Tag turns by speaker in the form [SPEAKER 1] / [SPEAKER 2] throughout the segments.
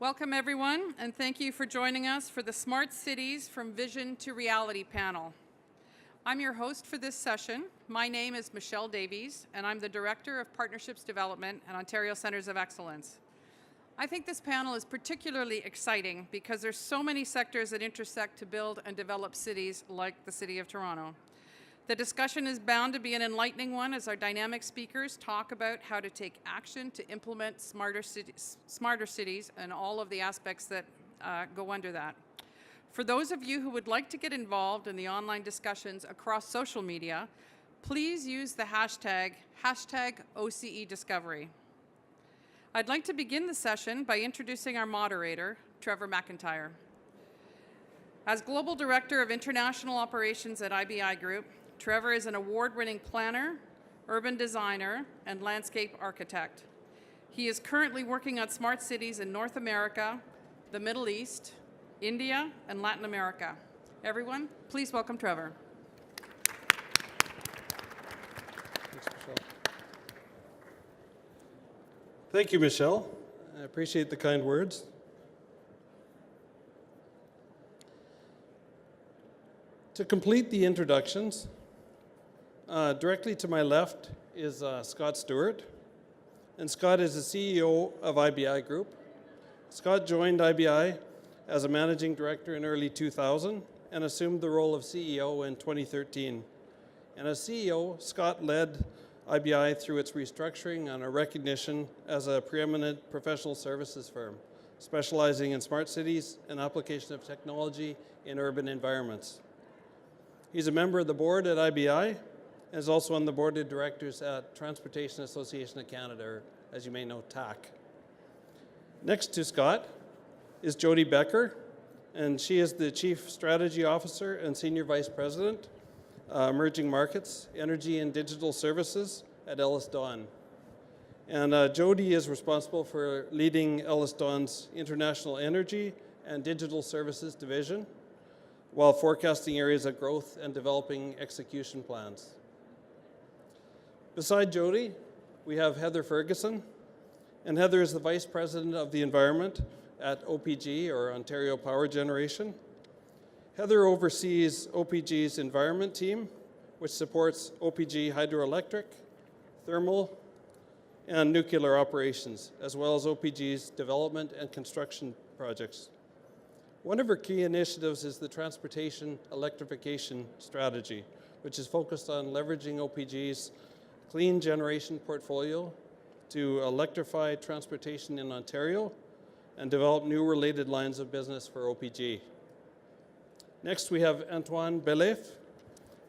[SPEAKER 1] Welcome everyone, and thank you for joining us for the Smart Cities from Vision to Reality panel. I'm your host for this session. My name is Michelle Davies, and I'm the Director of Partnerships Development at Ontario Centres of Excellence. I think this panel is particularly exciting because there's so many sectors that intersect to build and develop cities like the City of Toronto. The discussion is bound to be an enlightening one as our dynamic speakers talk about how to take action to implement smarter cities and all of the aspects that go under that. For those of you who would like to get involved in the online discussions across social media, please use the hashtag OCE Discovery. I'd like to begin the session by introducing our moderator, Trevor McIntyre. As Global Director of International Operations at IBI Group, Trevor is an award-winning planner, urban designer, and landscape architect. He is currently working on smart cities in North America, the Middle East, India, and Latin America. Everyone, please welcome Trevor.
[SPEAKER 2] Thanks, Michelle. Thank you, Michelle. I appreciate the kind words. To complete the introductions, directly to my left is Scott Stewart, and Scott is the CEO of IBI Group. Scott joined IBI as a managing director in early 2000 and assumed the role of CEO in 2013. And as CEO, Scott led IBI through its restructuring and a recognition as a preeminent professional services firm, specializing in smart cities and application of technology in urban environments. He's a member of the board at IBI and is also on the board of directors at Transportation Association of Canada, or as you may know, TAC. Next to Scott is Jody Becker, and she is the Chief Strategy Officer and Senior Vice President, Emerging Markets, Energy and Digital Services at Ellis Don. And Jody is responsible for leading Ellis Don's International Energy and Digital Services Division, while forecasting areas of growth and developing execution plans. Beside Jody, we have Heather Ferguson, and Heather is the Vice President of the Environment at OPG, or Ontario Power Generation. Heather oversees OPG's environment team, which supports OPG hydroelectric, thermal, and nuclear operations, as well as OPG's development and construction projects. One of her key initiatives is the transportation electrification strategy, which is focused on leveraging OPG's clean generation portfolio to electrify transportation in Ontario and develop new related lines of business for OPG. Next, we have Antoine Belef,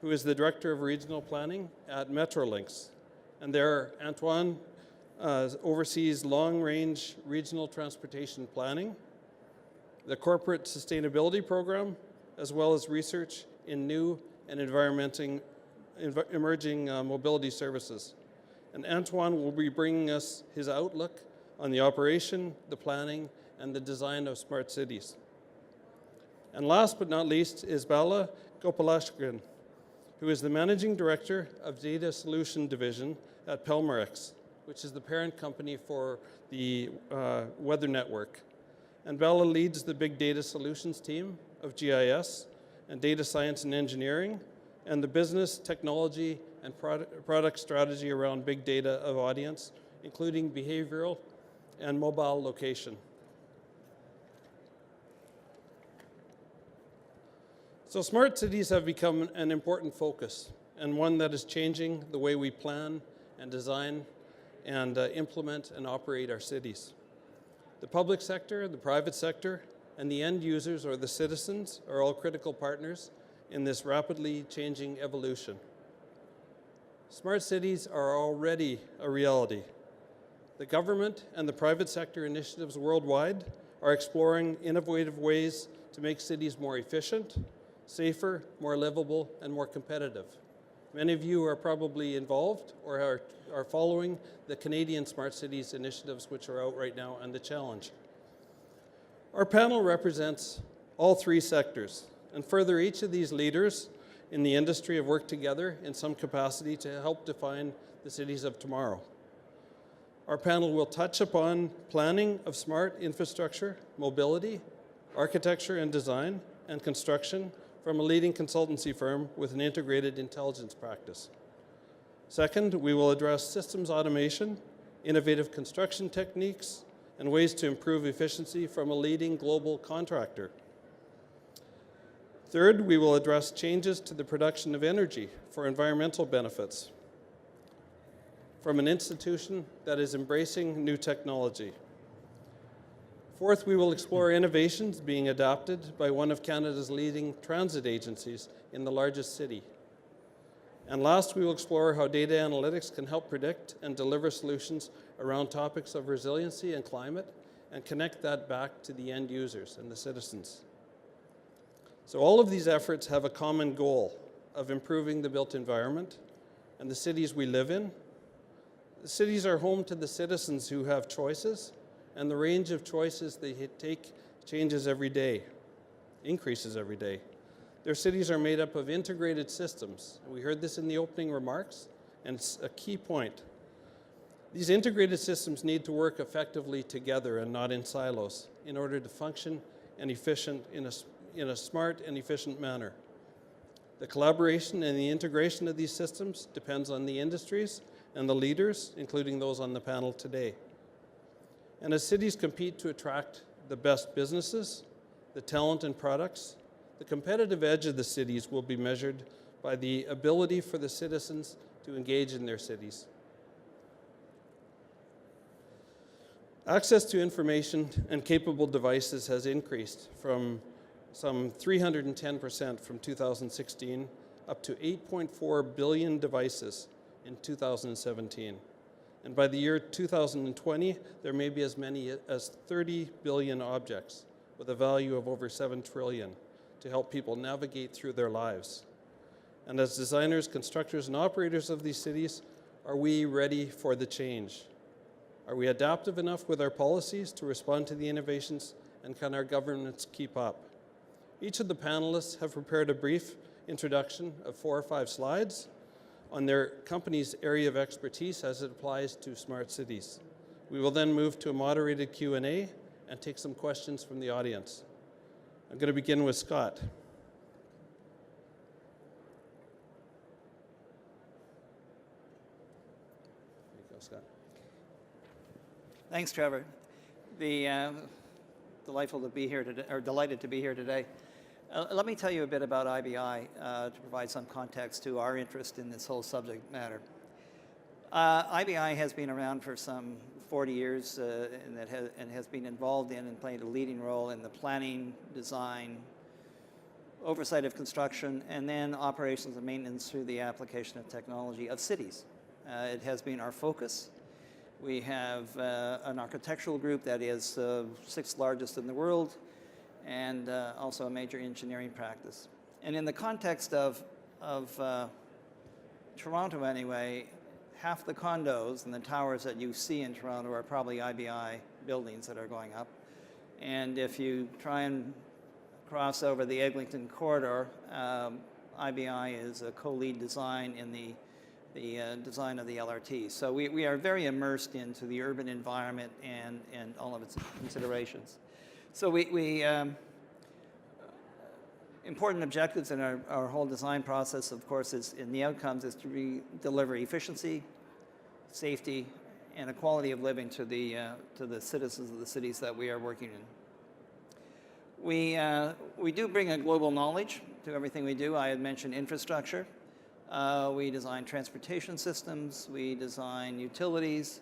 [SPEAKER 2] who is the Director of Regional Planning at Metrolinx. And there, Antoine oversees long-range regional transportation planning, the corporate sustainability program, as well as research in new and emerging mobility services. And Antoine will be bringing us his outlook on the operation, the planning, and the design of smart cities. And last but not least is Bala Gopalashkran, who is the Managing Director of Data Solution Division at Pelmerex, which is the parent company for the Weather Network. And Bala leads the Big Data Solutions team of GIS and Data Science and Engineering, and the business, technology, and product strategy around big data of audience, including behavioral and mobile location. So smart cities have become an important focus, and one that is changing the way we plan and design and implement and operate our cities. The public sector, the private sector, and the end users or the citizens are all critical partners in this rapidly changing evolution. Smart cities are already a reality. The government and the private sector initiatives worldwide are exploring innovative ways to make cities more efficient, safer, more livable, and more competitive. Many of you are probably involved or are following the Canadian Smart Cities initiatives, which are out right now, and the challenge. Our panel represents all three sectors, and further, each of these leaders in the industry have worked together in some capacity to help define the cities of tomorrow. Our panel will touch upon planning of smart infrastructure, mobility, architecture and design, and construction from a leading consultancy firm with an integrated intelligence practice. Second, we will address systems automation, innovative construction techniques, and ways to improve efficiency from a leading global contractor. Third, we will address changes to the production of energy for environmental benefits from an institution that is embracing new technology. Fourth, we will explore innovations being adopted by one of Canada's leading transit agencies in the largest city. And last, we will explore how data analytics can help predict and deliver solutions around topics of resiliency and climate, and connect that back to the end users and the citizens. So all of these efforts have a common goal of improving the built environment and the cities we live in. The cities are home to the citizens who have choices, and the range of choices they take changes every day, increases every day. Their cities are made up of integrated systems. We heard this in the opening remarks, and it's a key point. These integrated systems need to work effectively together and not in silos in order to function and efficient in a smart and efficient manner. The collaboration and the integration of these systems depends on the industries and the leaders, including those on the panel today. And as cities compete to attract the best businesses, the talent and products, the competitive edge of the cities will be measured by the ability for the citizens to engage in their cities. Access to information and capable devices has increased from some 310% from 2016 up to 8.4 billion devices in 2017. And by the year 2020, there may be as many as 30 billion objects with a value of over 7 trillion to help people navigate through their lives. And as designers, constructors, and operators of these cities, are we ready for the change? Are we adaptive enough with our policies to respond to the innovations, and can our governments keep up? Each of the panelists have prepared a brief introduction of 4 or 5 slides on their company's area of expertise as it applies to smart cities. We will then move to a moderated Q&A and take some questions from the audience. I'm going to begin with Scott. There you go, Scott.
[SPEAKER 3] Thanks, Trevor. Delightful to be here today, or delighted to be here today. Let me tell you a bit about IBI to provide some context to our interest in this whole subject matter. IBI has been around for some 40 years and has been involved in and played a leading role in the planning, design, oversight of construction, and then operations and maintenance through the application of technology of cities. It has been our focus. We have an architectural group that is the 6th largest in the world, and also a major engineering practice. And in the context of Toronto anyway, half the condos and the towers that you see in Toronto are probably IBI buildings that are going up. And if you try and cross over the Eglinton corridor, IBI is a co-lead design in the design of the LRT. So we are very immersed into the urban environment and all of its considerations. So important objectives in our whole design process, of course, is in the outcomes is to deliver efficiency, safety, and a quality of living to the citizens of the cities that we are working in. We do bring a global knowledge to everything we do. I had mentioned infrastructure. We design transportation systems. We design utilities.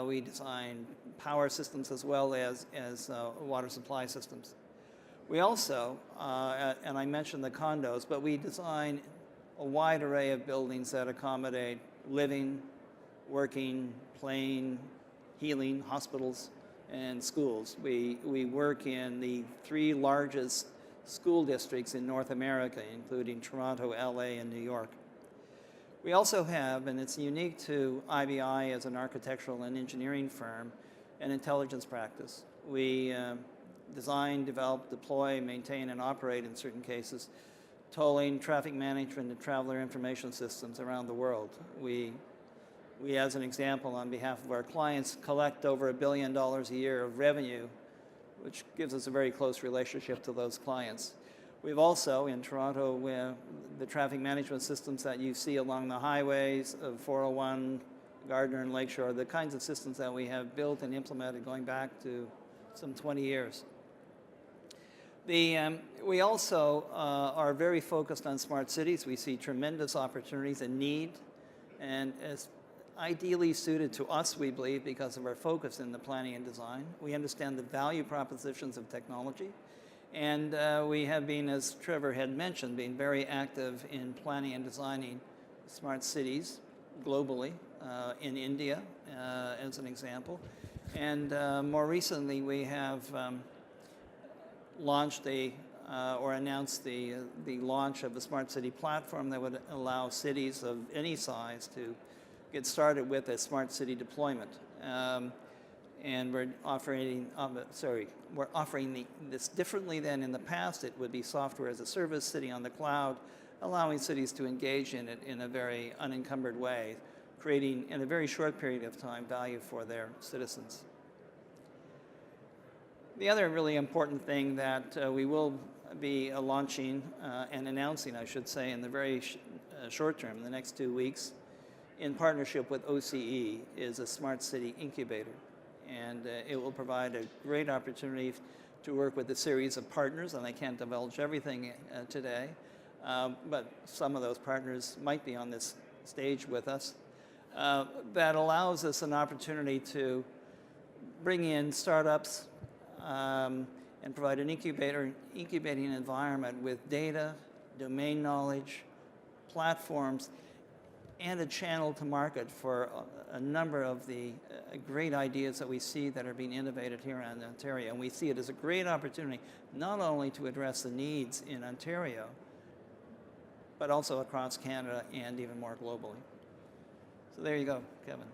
[SPEAKER 3] We design power systems as well as water supply systems. We also, and I mentioned the condos, but we design a wide array of buildings that accommodate living, working, playing, healing, hospitals, and schools. We work in the 3 largest school districts in North America, including Toronto, LA, and New York. We also have, and it's unique to IBI as an architectural and engineering firm, an intelligence practice. We design, develop, deploy, maintain, and operate, in certain cases, tolling, traffic management, and traveler information systems around the world. We We, as an example, on behalf of our clients, collect over $1 billion a year of revenue, which gives us a very close relationship to those clients. We've also, in Toronto, the traffic management systems that you see along the highways of 401, Gardner and Lakeshore, the kinds of systems that we have built and implemented going back to some 20 years. We also are very focused on smart cities. We see tremendous opportunities and need, and as ideally suited to us, we believe, because of our focus in the planning and design. We understand the value propositions of technology, and we have been, as Trevor had mentioned, been very active in planning and designing smart cities globally, in India, as an example. And more recently, we have launched or announced the launch of a smart city platform that would allow cities of any size to get started with a smart city deployment. And we're offering this differently than in the past. It would be software as a service, sitting on the cloud, allowing cities to engage in it in a very unencumbered way, creating, in a very short period of time, value for their citizens. The other really important thing that we will be launching and announcing, I should say, in the very short term, in the next 2 weeks, in partnership with OCE, is a smart city incubator. And it will provide a great opportunity to work with a series of partners, and I can't divulge everything today, but some of those partners might be on this stage with us. That allows us an opportunity to bring in startups and provide an incubating environment with data, domain knowledge, platforms, and a channel to market for a number of the great ideas that we see that are being innovated here in Ontario. And we see it as a great opportunity not only to address the needs in Ontario, but also across Canada and even more globally. So there you go, Kevin.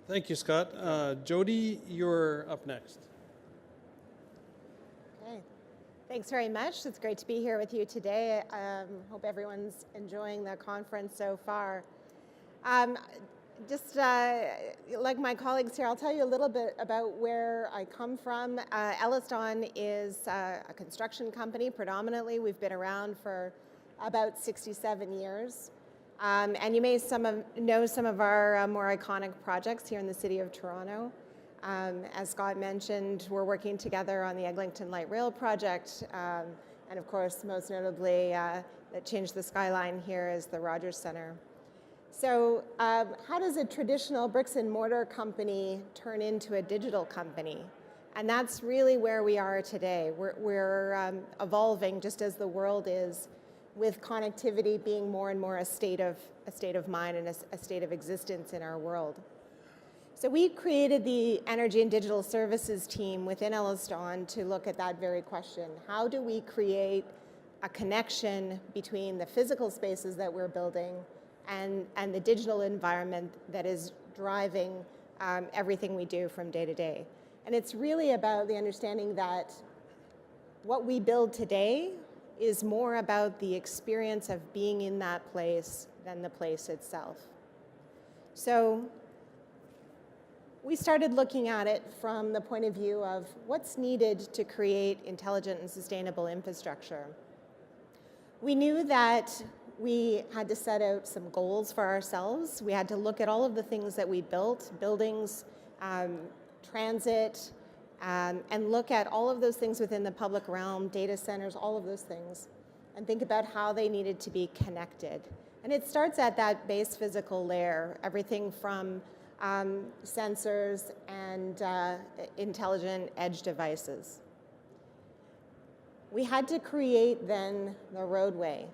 [SPEAKER 2] Thank you, Scott. Jody, you're up next.
[SPEAKER 4] Okay. Thanks very much. It's great to be here with you today. Hope everyone's enjoying the conference so far. Just like my colleagues here, I'll tell you a little bit about where I come from. Elliston is a construction company predominantly. We've been around for about 67 years. And you may know some of our more iconic projects here in the city of Toronto. As Scott mentioned, we're working together on the Eglinton Light Rail project, and of course, most notably, that changed the skyline here is the Rogers Centre. So how does a traditional bricks and mortar company turn into a digital company? And that's really where we are today. We're evolving just as the world is, with connectivity being more and more a state of mind and a state of existence in our world. So we created the Energy and Digital Services team within Elliston to look at that very question. How do we create a connection between the physical spaces that we're building and the digital environment that is driving everything we do from day to day? And it's really about the understanding that what we build today is more about the experience of being in that place than the place itself. So we started looking at it from the point of view of what's needed to create intelligent and sustainable infrastructure. We knew that we had to set out some goals for ourselves. We had to look at all of the things that we built, buildings, transit, and look at all of those things within the public realm, data centers, all of those things, and think about how they needed to be connected. And it starts at that base physical layer, everything from sensors and intelligent edge devices. We had to create then the roadway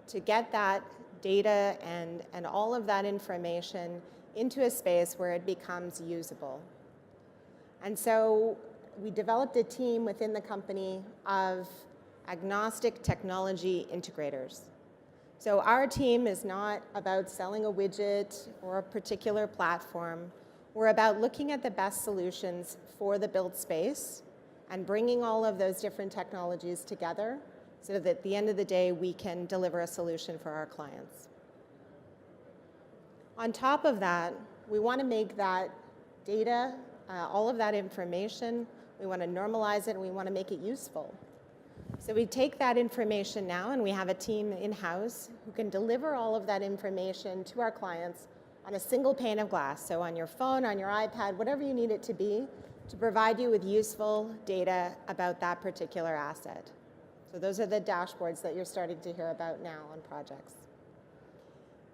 [SPEAKER 4] to get that data and all of that information into a space where it becomes usable. And so we developed a team within the company of agnostic technology integrators. So our team is not about selling a widget or a particular platform. We're about looking at the best solutions for the built space and bringing all of those different technologies together so that at the end of the day, we can deliver a solution for our clients. On top of that, we want to make that data, all of that information, we want to normalize it and we want to make it useful. So we take that information now and we have a team in-house who can deliver all of that information to our clients on a single pane of glass. So on your phone, on your iPad, whatever you need it to be, to provide you with useful data about that particular asset. So those are the dashboards that you're starting to hear about now on projects.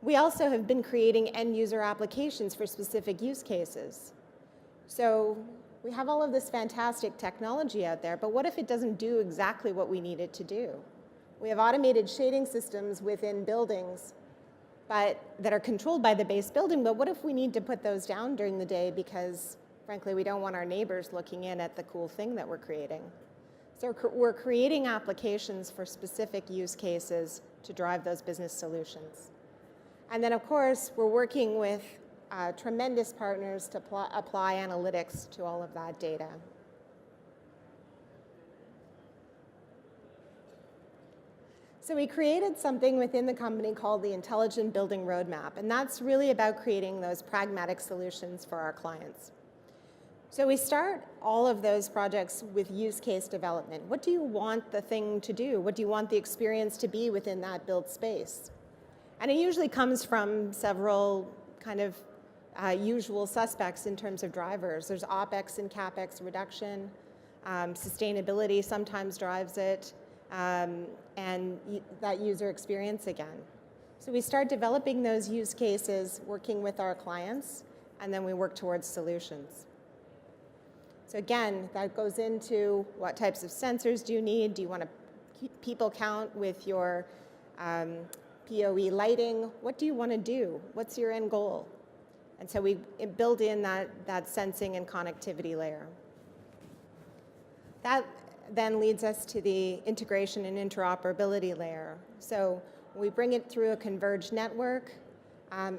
[SPEAKER 4] We also have been creating end user applications for specific use cases. So we have all of this fantastic technology out there, but what if it doesn't do exactly what we need it to do? We have automated shading systems within buildings that are controlled by the base building, but what if we need to put those down during the day because, frankly, we don't want our neighbors looking in at the cool thing that we're creating? So we're creating applications for specific use cases to drive those business solutions. And then, of course, we're working with tremendous partners to apply analytics to all of that data. So we created something within the company called the Intelligent Building Roadmap, and that's really about creating those pragmatic solutions for our clients. So we start all of those projects with use case development. What do you want the thing to do? What do you want the experience to be within that built space? And it usually comes from several kind of usual suspects in terms of drivers. There's OpEx and CapEx reduction. Sustainability sometimes drives it. And that user experience again. So we start developing those use cases, working with our clients, and then we work towards solutions. So again, that goes into what types of sensors do you need? Do you want to keep people count with your PoE lighting? What do you want to do? What's your end goal? And so we build in that sensing and connectivity layer. That then leads us to the integration and interoperability layer. So we bring it through a converged network,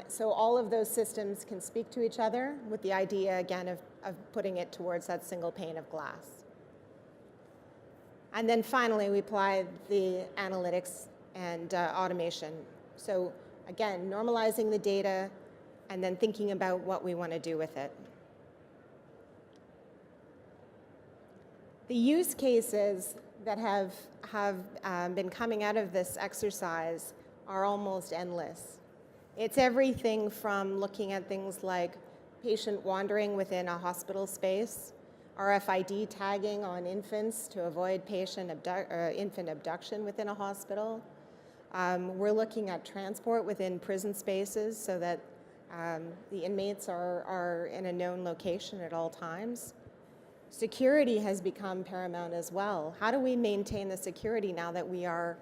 [SPEAKER 4] so all of those systems can speak to each other with the idea, again, of putting it towards that single pane of glass. And then finally, we apply the analytics and automation. So again, normalizing the data and then thinking about what we want to do with it. The use cases that have been coming out of this exercise are almost endless. It's everything from looking at things like patient wandering within a hospital space, RFID tagging on infants to avoid infant abduction within a hospital. We're looking at transport within prison spaces so that the inmates are in a known location at all times. Security has become paramount as well. How do we maintain the security now that we are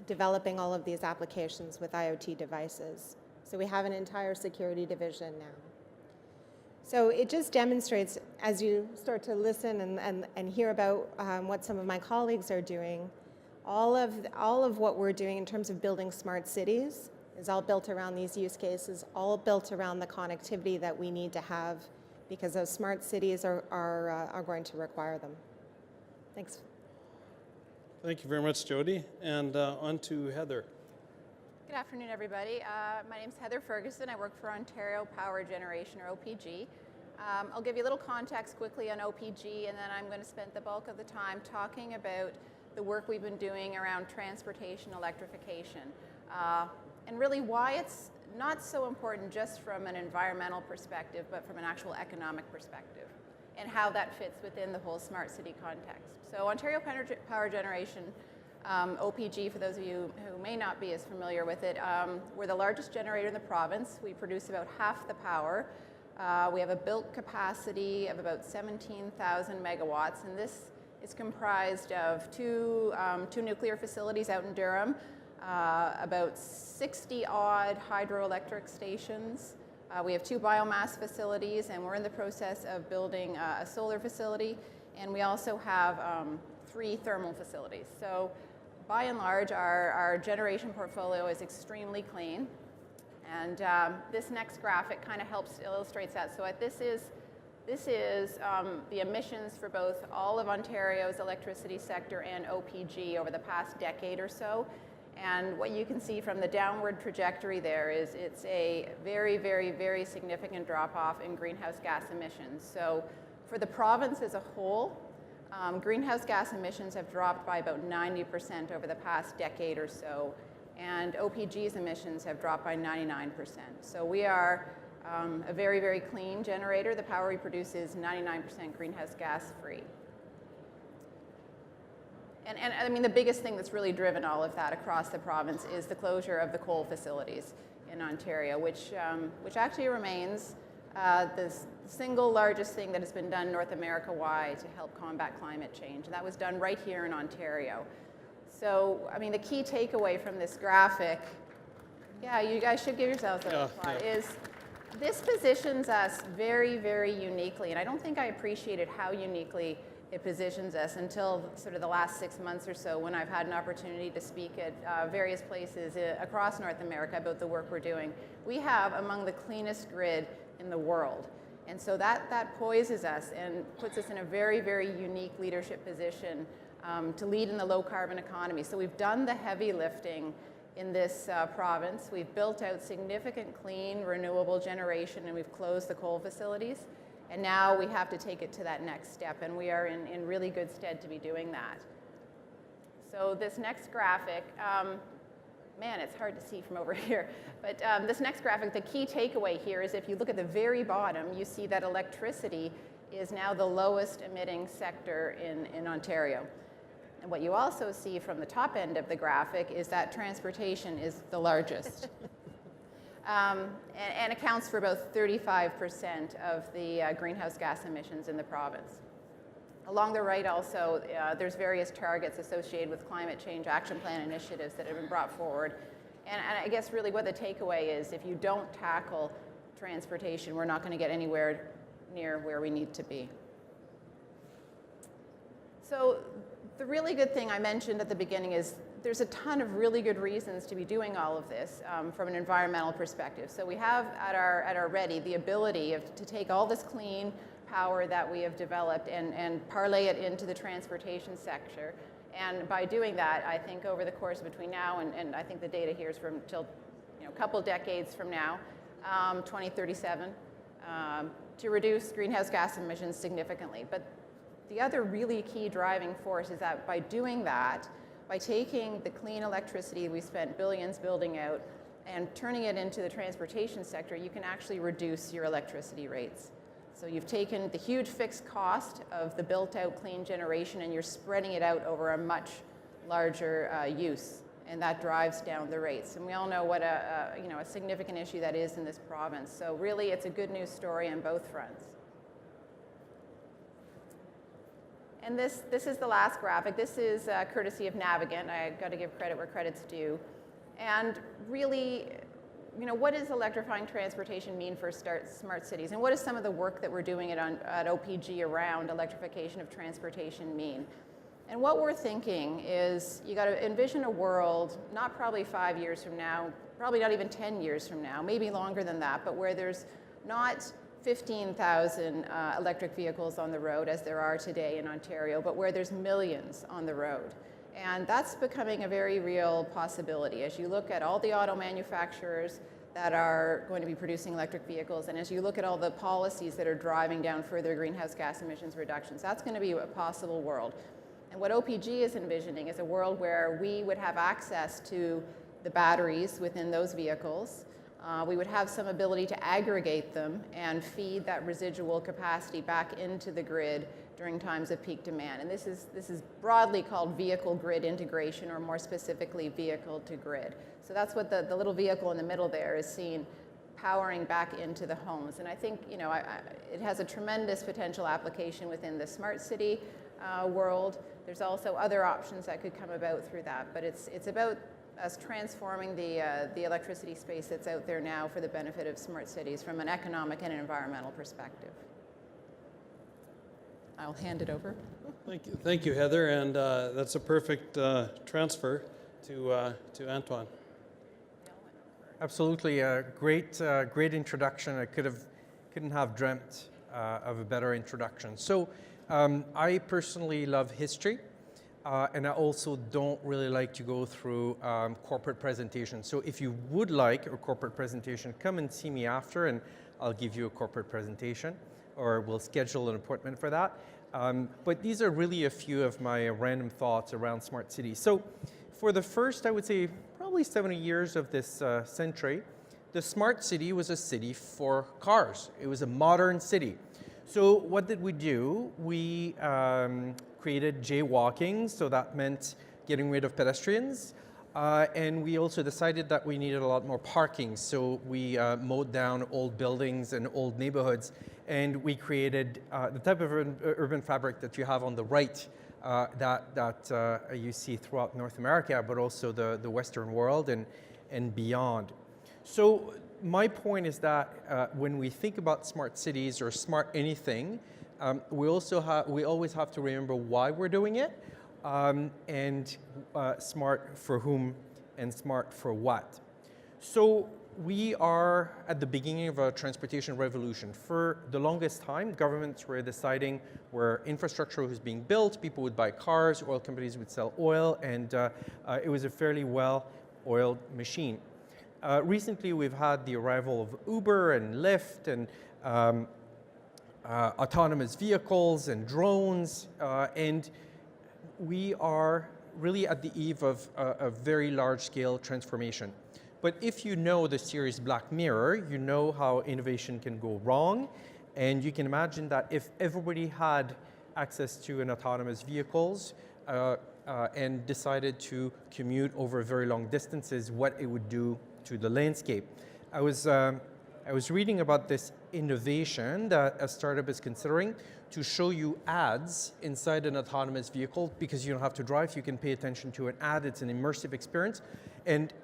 [SPEAKER 4] developing all of these applications with IoT devices? So we have an entire security division now. So it just demonstrates, as you start to listen and hear about what some of my colleagues are doing, all of what we're doing in terms of building smart cities is all built around these use cases, all built around the connectivity that we need to have, because those smart cities are going to require them. Thanks.
[SPEAKER 2] Thank you very much, Jody. And on to Heather.
[SPEAKER 5] Good afternoon, everybody. My name is Heather Ferguson. I work for Ontario Power Generation, or OPG. I'll give you a little context quickly on OPG, and then I'm going to spend the bulk of the time talking about the work we've been doing around transportation electrification, and really why it's not so important just from an environmental perspective, but from an actual economic perspective, and how that fits within the whole smart city context. So Ontario Power Generation, OPG, for those of you who may not be as familiar with it, we're the largest generator in the province. We produce about half the power. We have a built capacity of about 17,000 megawatts, and this is comprised of two nuclear facilities out in Durham, about 60-odd hydroelectric stations. We have 2 biomass facilities, and we're in the process of building a solar facility, and we also have 3 thermal facilities. So by and large, our generation portfolio is extremely clean. And this next graphic kind of illustrates that. So this is the emissions for both all of Ontario's electricity sector and OPG over the past decade or so. And what you can see from the downward trajectory there is it's a very, very, very significant drop-off in greenhouse gas emissions. So for the province as a whole, greenhouse gas emissions have dropped by about 90% over the past decade or so, and OPG's emissions have dropped by 99%. So we are a very, very clean generator. The power we produce is 99% greenhouse gas free. And I mean, the biggest thing that's really driven all of that across the province is the closure of the coal facilities in Ontario, which actually remains the single largest thing that has been done North America-wide to help combat climate change. And that was done right here in Ontario. So, I mean, the key takeaway from this graphic, yeah, you guys should give yourselves a applause, is this positions us very, very uniquely. And I don't think I appreciated how uniquely it positions us until sort of the last 6 months or so, when I've had an opportunity to speak at various places across North America about the work we're doing. We have among the cleanest grid in the world. And so that poises us and puts us in a very, very unique leadership position to lead in the low carbon economy. So we've done the heavy lifting in this province. We've built out significant clean, renewable generation, and we've closed the coal facilities. And now we have to take it to that next step, and we are in really good stead to be doing that. So this next graphic, man, it's hard to see from over here, but this next graphic, the key takeaway here is if you look at the very bottom, you see that electricity is now the lowest emitting sector in Ontario. And what you also see from the top end of the graphic is that transportation is the largest. And accounts for about 35% of the greenhouse gas emissions in the province. Along the right also, there's various targets associated with climate change action plan initiatives that have been brought forward. And I guess really what the takeaway is, if you don't tackle transportation, we're not going to get anywhere near where we need to be. So the really good thing I mentioned at the beginning is there's a ton of really good reasons to be doing all of this from an environmental perspective. So we have at our ready the ability to take all this clean power that we have developed and parlay it into the transportation sector. And by doing that, I think over the course between now and I think the data here is from till a couple decades from now, 2037, to reduce greenhouse gas emissions significantly. But the other really key driving force is that by doing that, by taking the clean electricity we spent billions building out and turning it into the transportation sector, you can actually reduce your electricity rates. So you've taken the huge fixed cost of the built-out clean generation and you're spreading it out over a much larger use, and that drives down the rates. And we all know what a significant issue that is in this province. So really, it's a good news story on both fronts. And this is the last graphic. This is courtesy of Navigant. I've got to give credit where credit's due. And really, what does electrifying transportation mean for smart cities? And what does some of the work that we're doing at OPG around electrification of transportation mean? And what we're thinking is you got to envision a world, not probably 5 years from now, probably not even 10 years from now, maybe longer than that, but where there's not 15,000 electric vehicles on the road as there are today in Ontario, but where there's millions on the road. And that's becoming a very real possibility as you look at all the auto manufacturers that are going to be producing electric vehicles, and as you look at all the policies that are driving down further greenhouse gas emissions reductions, that's going to be a possible world. And what OPG is envisioning is a world where we would have access to the batteries within those vehicles. We would have some ability to aggregate them and feed that residual capacity back into the grid during times of peak demand. And this is broadly called vehicle grid integration, or more specifically, vehicle to grid. So that's what the little vehicle in the middle there is seen powering back into the homes. And I think it has a tremendous potential application within the smart city world. There's also other options that could come about through that, but it's about us transforming the electricity space that's out there now for the benefit of smart cities from an economic and an environmental perspective. I'll hand it over.
[SPEAKER 2] Thank you, Heather, and that's a perfect transfer to Antoine.
[SPEAKER 6] Absolutely, great introduction. I couldn't have dreamt of a better introduction. So I personally love history. and I also don't really like to go through corporate presentations. So if you would like a corporate presentation, come and see me after and I'll give you a corporate presentation, or we'll schedule an appointment for that. But these are really a few of my random thoughts around smart cities. So for the first, I would say, probably 70 years of this century, the smart city was a city for cars. It was a modern city. So what did we do? We created jaywalking, so that meant getting rid of pedestrians. And we also decided that we needed a lot more parking, so we mowed down old buildings and old neighborhoods, and we created the type of urban fabric that you have on the right that you see throughout North America, but also the Western world and beyond. So my point is that when we think about smart cities or smart anything, we always have to remember why we're doing it, and smart for whom and smart for what. So we are at the beginning of a transportation revolution. For the longest time, governments were deciding where infrastructure was being built, people would buy cars, oil companies would sell oil, and it was a fairly well-oiled machine. Recently, we've had the arrival of Uber and Lyft and autonomous vehicles and drones, and we are really at the eve of a very large-scale transformation. But if you know the series Black Mirror, you know how innovation can go wrong, and you can imagine that if everybody had access to an autonomous vehicles and decided to commute over very long distances, what it would do to the landscape. I was reading about this innovation that a startup is considering to show you ads inside an autonomous vehicle because you don't have to drive, you can pay attention to an ad, it's an immersive experience, and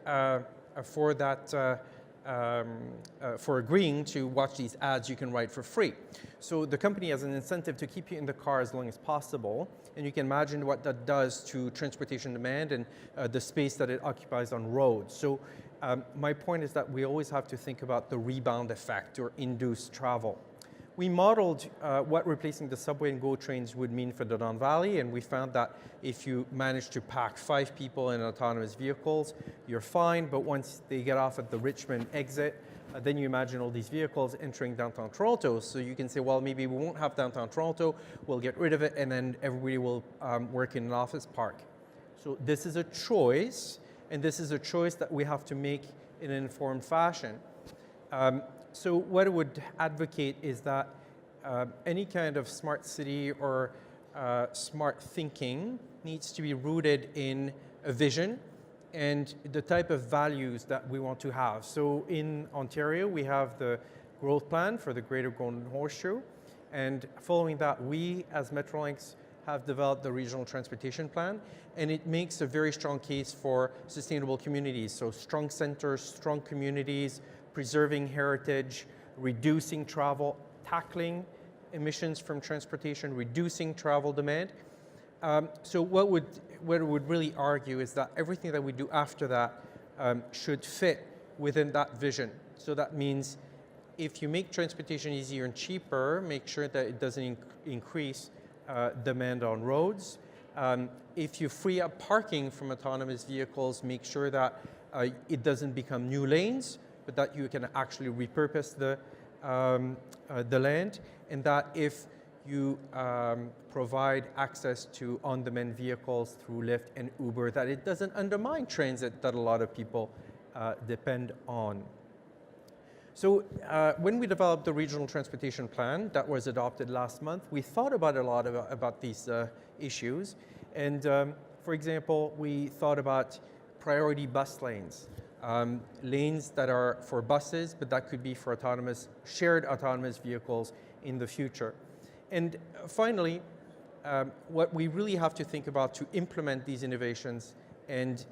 [SPEAKER 6] for agreeing to watch these ads, you can ride for free. So the company has an incentive to keep you in the car as long as possible, and you can imagine what that does to transportation demand and the space that it occupies on roads. So my point is that we always have to think about the rebound effect or induced travel. We modeled what replacing the subway and GO trains would mean for the Don Valley, and we found that if you manage to pack 5 people in autonomous vehicles, you're fine, but once they get off at the Richmond exit, then you imagine all these vehicles entering downtown Toronto. So you can say, well, maybe we won't have downtown Toronto, we'll get rid of it, and then everybody will work in an office park. So this is a choice, and this is a choice that we have to make in an informed fashion. So what I would advocate is that any kind of smart city or smart thinking needs to be rooted in a vision and the type of values that we want to have. So in Ontario, we have the growth plan for the Greater Golden Horseshoe, and following that, we as Metrolinx have developed the regional transportation plan, and it makes a very strong case for sustainable communities. So strong centers, strong communities, preserving heritage, reducing travel, tackling emissions from transportation, reducing travel demand. So what I would really argue is that everything that we do after that should fit within that vision. So that means if you make transportation easier and cheaper, make sure that it doesn't increase demand on roads. If you free up parking from autonomous vehicles, make sure that it doesn't become new lanes, but that you can actually repurpose the land, and that if you provide access to on-demand vehicles through Lyft and Uber, that it doesn't undermine transit that a lot of people depend on. So when we developed the regional transportation plan that was adopted last month, we thought about a lot about these issues. And for example, we thought about priority bus lanes. Lanes that are for buses, but that could be for shared autonomous vehicles in the future. And finally, what we really have to think about to implement these innovations and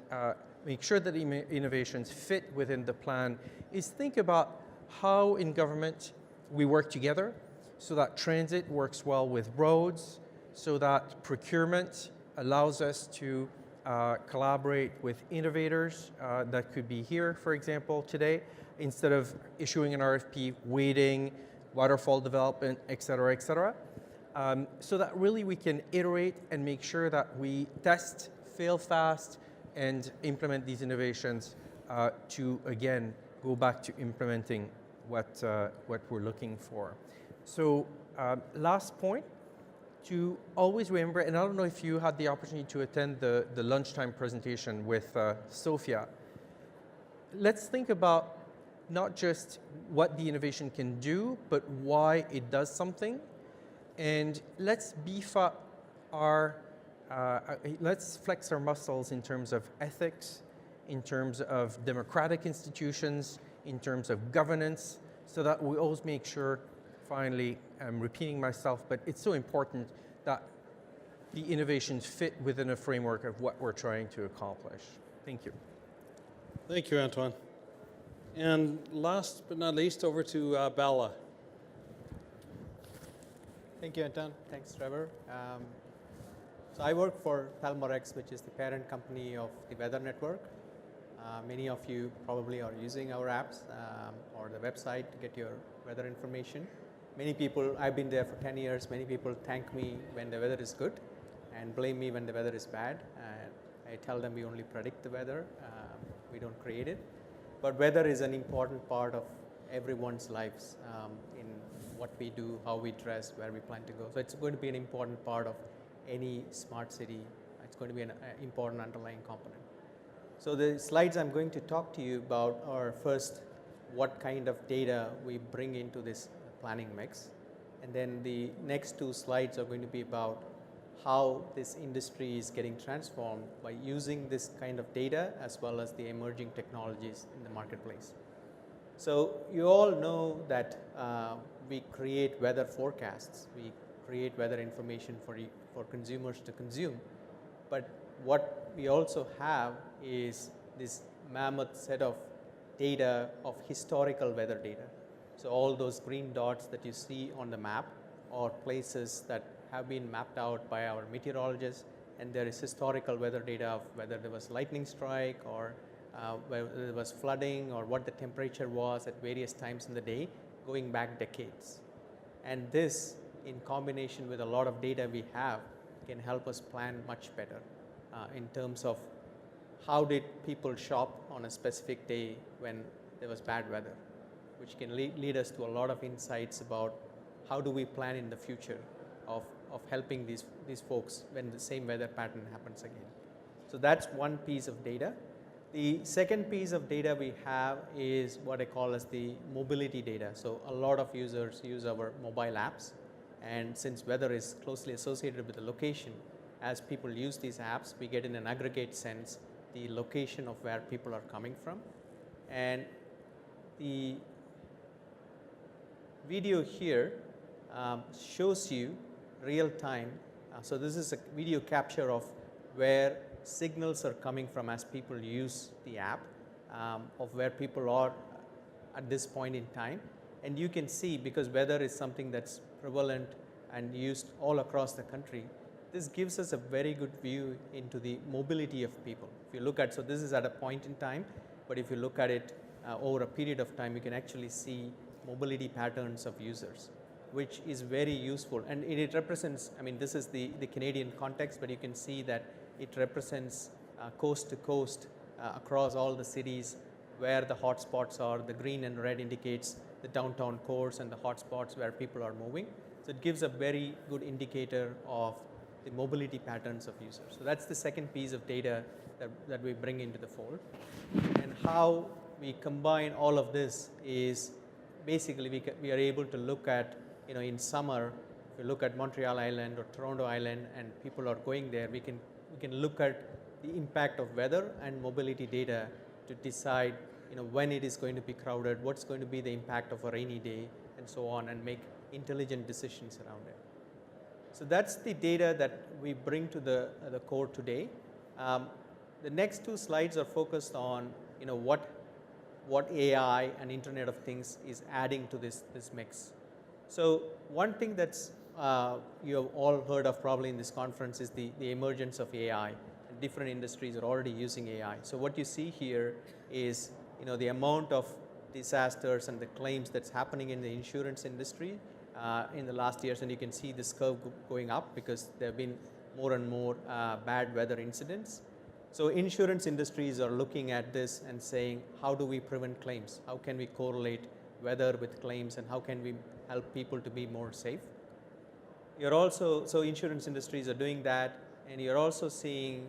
[SPEAKER 6] make sure that innovations fit within the plan is think about how in government we work together so that transit works well with roads, so that procurement allows us to collaborate with innovators that could be here, for example, today, instead of issuing an RFP, waiting, waterfall development, et cetera, et cetera. so that really we can iterate and make sure that we test, fail fast, and implement these innovations to, again, go back to implementing what we're looking for. So last point, to always remember, and I don't know if you had the opportunity to attend the lunchtime presentation with Sophia. Let's think about not just what the innovation can do, but why it does something. And let's beef up let's flex our muscles in terms of ethics, in terms of democratic institutions, in terms of governance, so that we always make sure, finally, I'm repeating myself, but it's so important that the innovations fit within a framework of what we're trying to accomplish. Thank you.
[SPEAKER 2] Thank you, Antoine. And last but not least, over to Bella.
[SPEAKER 7] Thank you, Anton. Thanks, Trevor. So I work for Palmorex, which is the parent company of the Weather Network. Many of you probably are using our apps or the website to get your weather information. Many people, I've been there for 10 years, many people thank me when the weather is good and blame me when the weather is bad. I tell them we only predict the weather, we don't create it. But weather is an important part of everyone's lives in what we do, how we dress, where we plan to go. So it's going to be an important part of any smart city. It's going to be an important underlying component. So the slides I'm going to talk to you about are first what kind of data we bring into this planning mix. And then the next two slides are going to be about how this industry is getting transformed by using this kind of data as well as the emerging technologies in the marketplace. So you all know that we create weather forecasts, we create weather information for consumers to consume, but what we also have is this mammoth set of data of historical weather data. So all those green dots that you see on the map are places that have been mapped out by our meteorologists, and there is historical weather data of whether there was lightning strike or whether there was flooding or what the temperature was at various times in the day going back decades. And this, in combination with a lot of data we have, can help us plan much better in terms of how did people shop on a specific day when there was bad weather, which can lead us to a lot of insights about how do we plan in the future of helping these folks when the same weather pattern happens again. So that's one piece of data. The second piece of data we have is what I call as the mobility data. So a lot of users use our mobile apps, and since weather is closely associated with the location, as people use these apps, we get in an aggregate sense the location of where people are coming from. And the video here shows you real time. So this is a video capture of where signals are coming from as people use the app, of where people are at this point in time. And you can see, because weather is something that's prevalent and used all across the country, this gives us a very good view into the mobility of people. If you look at, so this is at a point in time, but if you look at it over a period of time, you can actually see mobility patterns of users, which is very useful. And it represents, I mean, this is the Canadian context, but you can see that it represents coast to coast across all the cities where the hotspots are. The green and red indicates the downtown cores and the hotspots where people are moving. So it gives a very good indicator of the mobility patterns of users. So that's the second piece of data that we bring into the fold. And how we combine all of this is basically we are able to look at, you know, in summer, if you look at Montreal Island or Toronto Island and people are going there, we can look at the impact of weather and mobility data to decide, you know, when it is going to be crowded, what's going to be the impact of a rainy day, and so on, and make intelligent decisions around it. So that's the data that we bring to the core today. The next two slides are focused on, you know, what AI and Internet of Things is adding to this mix. So one thing that's you have all heard of probably in this conference is the emergence of AI. And different industries are already using AI. So what you see here is, you know, the amount of disasters and the claims that's happening in the insurance industry in the last years, and you can see this curve going up because there have been more and more bad weather incidents. So insurance industries are looking at this and saying, how do we prevent claims? How can we correlate weather with claims, and how can we help people to be more safe? So insurance industries are doing that, and you're also seeing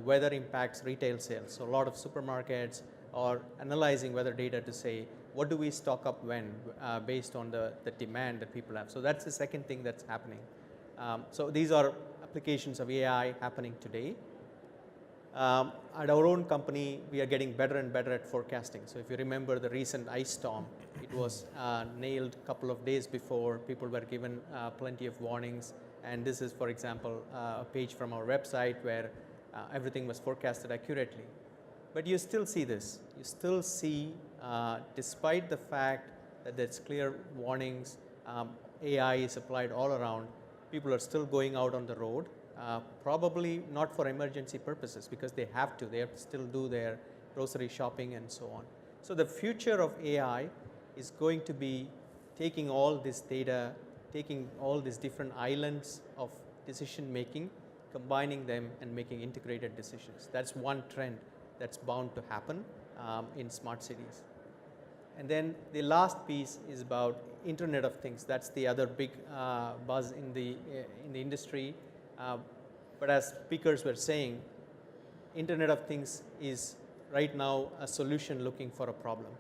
[SPEAKER 7] weather impacts retail sales. So a lot of supermarkets are analyzing weather data to say, what do we stock up when based on the demand that people have. So that's the second thing that's happening. So these are applications of AI happening today. At our own company, we are getting better and better at forecasting. So if you remember the recent ice storm, it was nailed a couple of days before. People were given plenty of warnings. And this is, for example, a page from our website where everything was forecasted accurately. But you still see this. You still see, despite the fact that there's clear warnings, AI is applied all around, people are still going out on the road. Probably not for emergency purposes because they have to still do their grocery shopping and so on. So the future of AI is going to be taking all this data, taking all these different islands of decision making, combining them and making integrated decisions. That's one trend that's bound to happen in smart cities. And then the last piece is about Internet of Things. That's the other big buzz in the industry. But as speakers were saying, Internet of Things is right now a solution looking for a problem.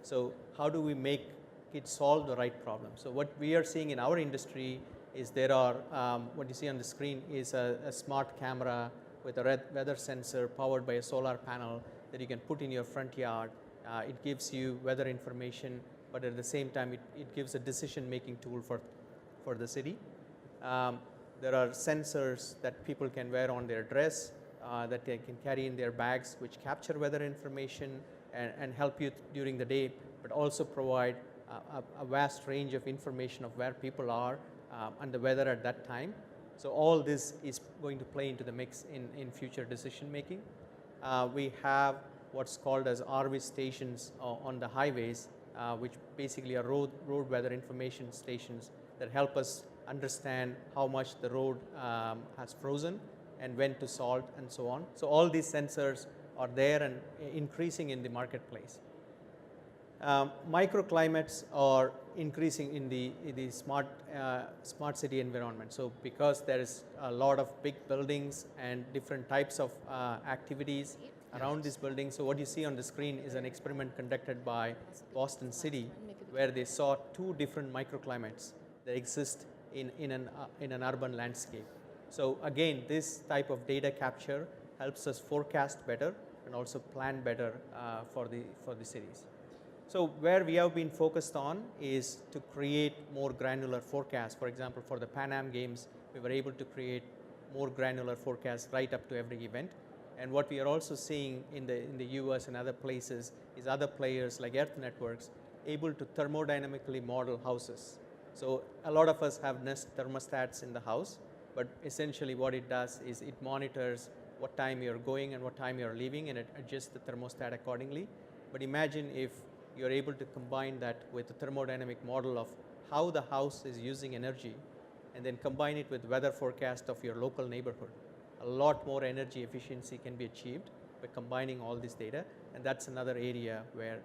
[SPEAKER 7] So how do we make it solve the right problem? So what we are seeing in our industry is there are, what you see on the screen is a smart camera with a weather sensor powered by a solar panel that you can put in your front yard. It gives you weather information, but at the same time, it gives a decision-making tool for the city. There are sensors that people can wear on their dress, that they can carry in their bags, which capture weather information and help you during the day, but also provide a vast range of information of where people are and the weather at that time. So all this is going to play into the mix in future decision making. We have what's called as RV stations on the highways, which basically are road weather information stations that help us understand how much the road has frozen and when to salt and so on. So all these sensors are there and increasing in the marketplace. Microclimates are increasing in the smart city environment. So because there is a lot of big buildings and different types of activities around these buildings. So what you see on the screen is an experiment conducted by Boston City, where they saw 2 different microclimates that exist in an urban landscape. So again, this type of data capture helps us forecast better and also plan better for the cities. So where we have been focused on is to create more granular forecasts. For example, for the Pan Am Games, we were able to create more granular forecasts right up to every event. And what we are also seeing in the US and other places is other players like Earth Networks able to thermodynamically model houses. So a lot of us have Nest thermostats in the house, but essentially what it does is it monitors what time you're going and what time you're leaving, and it adjusts the thermostat accordingly. But imagine if you're able to combine that with a thermodynamic model of how the house is using energy, and then combine it with weather forecast of your local neighborhood. A lot more energy efficiency can be achieved by combining all this data, and that's another area where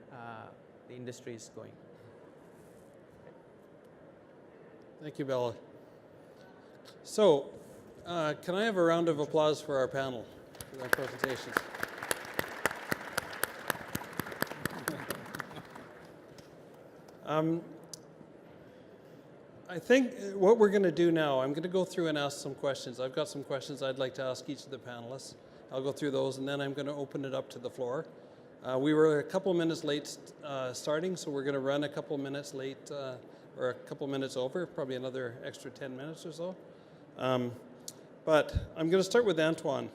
[SPEAKER 7] the industry is going.
[SPEAKER 2] Thank you, Bella. So, can I have a round of applause for our panel for their presentations? I think what we're going to do now, I'm going to go through and ask some questions. I've got some questions I'd like to ask each of the panelists. I'll go through those, and then I'm going to open it up to the floor. We were a couple minutes late starting, so we're going to run a couple minutes late, or a couple minutes over, probably another extra 10 minutes or so. But I'm going to start with Antoine.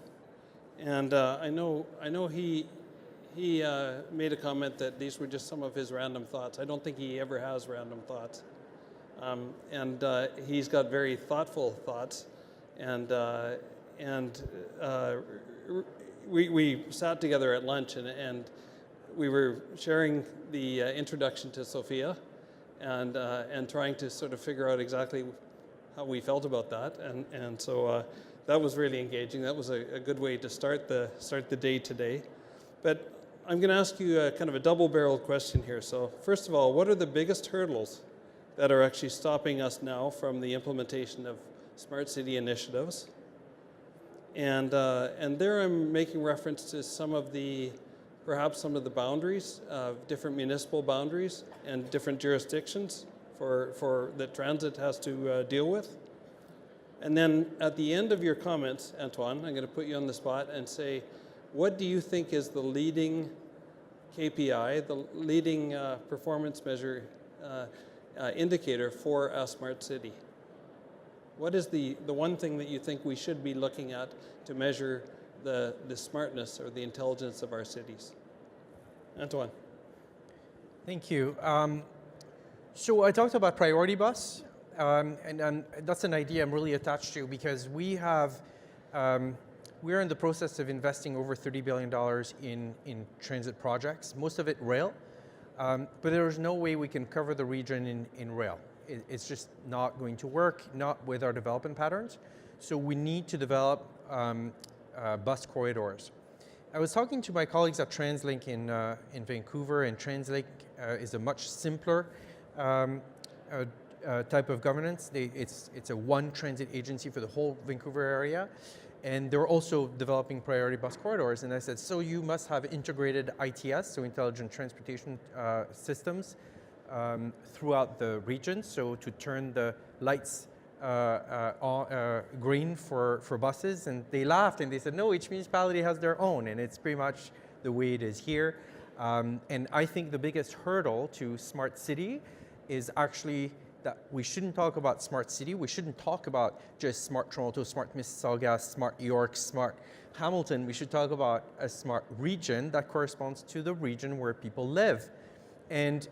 [SPEAKER 2] And I know he made a comment that these were just some of his random thoughts. I don't think he ever has random thoughts. And he's got very thoughtful thoughts. And we sat together at lunch, and we were sharing the introduction to Sophia. and trying to sort of figure out exactly how we felt about that. And so that was really engaging. That was a good way to start the day today. But I'm going to ask you a kind of a double-barreled question here. So first of all, what are the biggest hurdles that are actually stopping us now from the implementation of smart city initiatives? And there I'm making reference to perhaps some of the boundaries, different municipal boundaries and different jurisdictions for that transit has to deal with. And then at the end of your comments, Antoine, I'm going to put you on the spot and say, what do you think is the leading KPI, the leading performance measure indicator for a smart city? What is the one thing that you think we should be looking at to measure the smartness or the intelligence of our cities? Antoine.
[SPEAKER 6] Thank you. So I talked about priority bus, and that's an idea I'm really attached to because we're in the process of investing over $30 billion in transit projects, most of it rail, but there's no way we can cover the region in rail. It's just not going to work, not with our development patterns. So we need to develop bus corridors. I was talking to my colleagues at TransLink in Vancouver, and TransLink is a much simpler type of governance. It's a one transit agency for the whole Vancouver area. And they're also developing priority bus corridors. And I said, so you must have integrated ITS, so intelligent transportation systems, throughout the region. So to turn the lights green for buses. And they laughed and they said, no, each municipality has their own. And it's pretty much the way it is here. And I think the biggest hurdle to smart city is actually that we shouldn't talk about smart city. We shouldn't talk about just smart Toronto, smart Mississauga, smart York, smart Hamilton. We should talk about a smart region that corresponds to the region where people live. And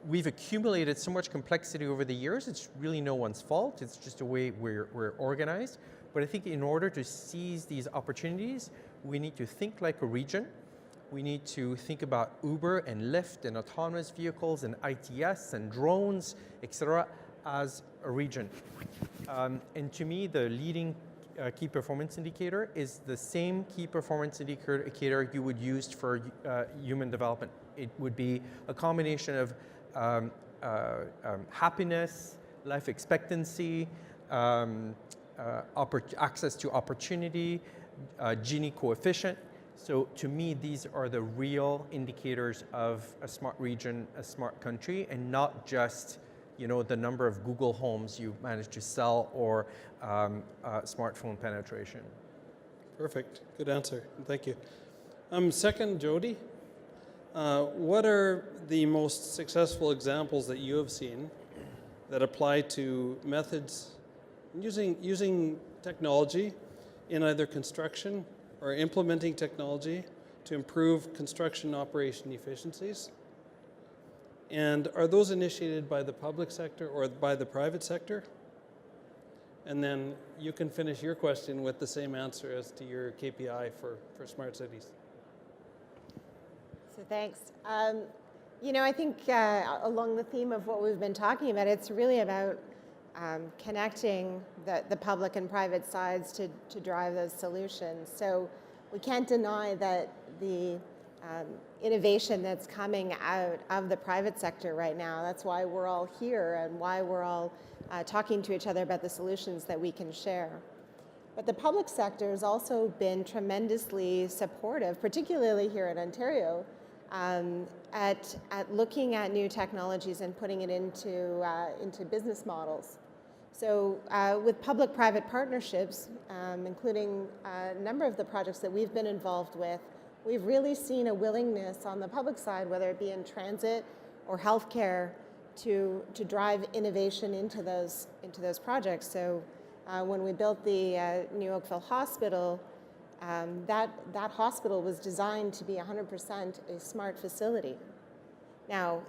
[SPEAKER 6] we've accumulated so much complexity over the years. It's really no one's fault. It's just the way we're organized. But I think in order to seize these opportunities, we need to think like a region. We need to think about Uber and Lyft and autonomous vehicles and ITS and drones, etc., as a region. And to me, the leading key performance indicator is the same key performance indicator you would use for human development. It would be a combination of happiness, life expectancy, access to opportunity, Gini coefficient. So to me, these are the real indicators of a smart region, a smart country, and not just the number of Google homes you manage to sell or smartphone penetration.
[SPEAKER 2] Perfect. Good answer. Thank you. Second, Jody, what are the most successful examples that you have seen that apply to methods using technology in either construction or implementing technology to improve construction operation efficiencies? And are those initiated by the public sector or by the private sector? And then you can finish your question with the same answer as to your KPI for smart cities.
[SPEAKER 4] So thanks. I think along the theme of what we've been talking about, it's really about connecting the public and private sides to drive those solutions. So we can't deny that the innovation that's coming out of the private sector right now, that's why we're all here and why we're all talking to each other about the solutions that we can share. But the public sector has also been tremendously supportive, particularly here in Ontario, at looking at new technologies and putting it into business models. So with public-private partnerships, including a number of the projects that we've been involved with, we've really seen a willingness on the public side, whether it be in transit or healthcare, to drive innovation into those projects. So when we built the New Oakville Hospital, that hospital was designed to be 100% a smart facility. Now,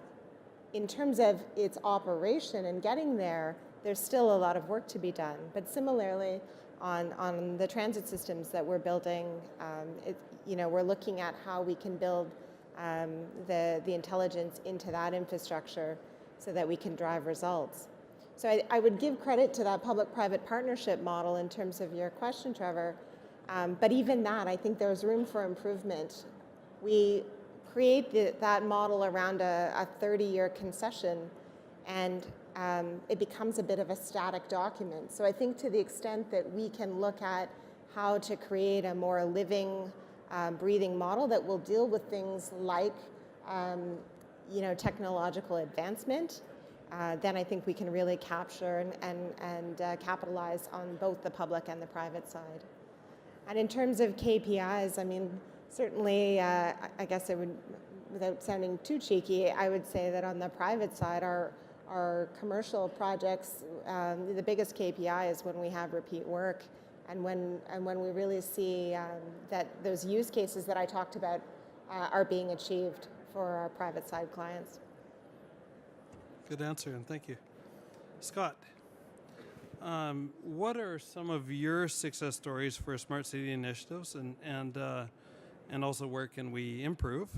[SPEAKER 4] in terms of its operation and getting there, there's still a lot of work to be done. But similarly, on the transit systems that we're building, we're looking at how we can build the intelligence into that infrastructure so that we can drive results. So I would give credit to that public-private partnership model in terms of your question, Trevor. But even that, I think there's room for improvement. We create that model around a 30-year concession, and it becomes a bit of a static document. So I think to the extent that we can look at how to create a more living, breathing model that will deal with things like technological advancement, then I think we can really capture and capitalize on both the public and the private side. And in terms of KPIs, I mean, certainly, I guess I would, without sounding too cheeky, I would say that on the private side, our commercial projects, the biggest KPI is when we have repeat work, and when we really see that those use cases that I talked about are being achieved for our private side clients.
[SPEAKER 2] Good answer, and thank you. Scott, what are some of your success stories for smart city initiatives, and also where can we improve?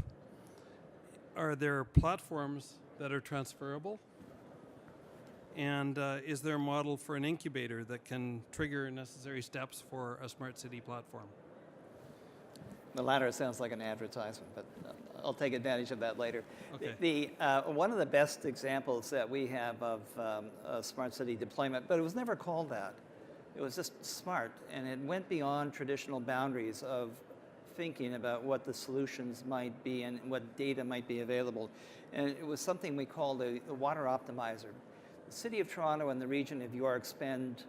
[SPEAKER 2] Are there platforms that are transferable? And is there a model for an incubator that can trigger necessary steps for a smart city platform?
[SPEAKER 3] The latter sounds like an advertisement, but I'll take advantage of that later.
[SPEAKER 2] Okay.
[SPEAKER 3] One of the best examples that we have of smart city deployment, but it was never called that. It was just smart, and it went beyond traditional boundaries of thinking about what the solutions might be and what data might be available. And it was something we called a water optimizer. The City of Toronto and the region of York spend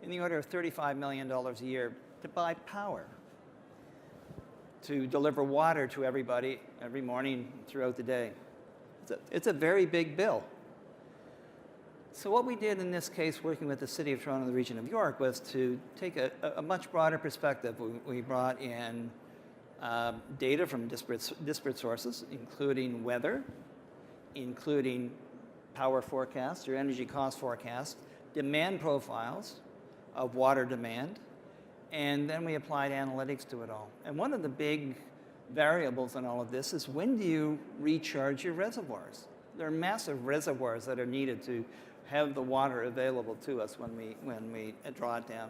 [SPEAKER 3] in the order of $35 million a year to buy power, to deliver water to everybody every morning throughout the day. It's a very big bill. So what we did in this case, working with the City of Toronto and the region of York, was to take a much broader perspective. We brought in data from disparate sources, including weather, including power forecasts or energy cost forecasts, demand profiles of water demand, and then we applied analytics to it all. And one of the big variables in all of this is, when do you recharge your reservoirs? There are massive reservoirs that are needed to have the water available to us when we draw it down.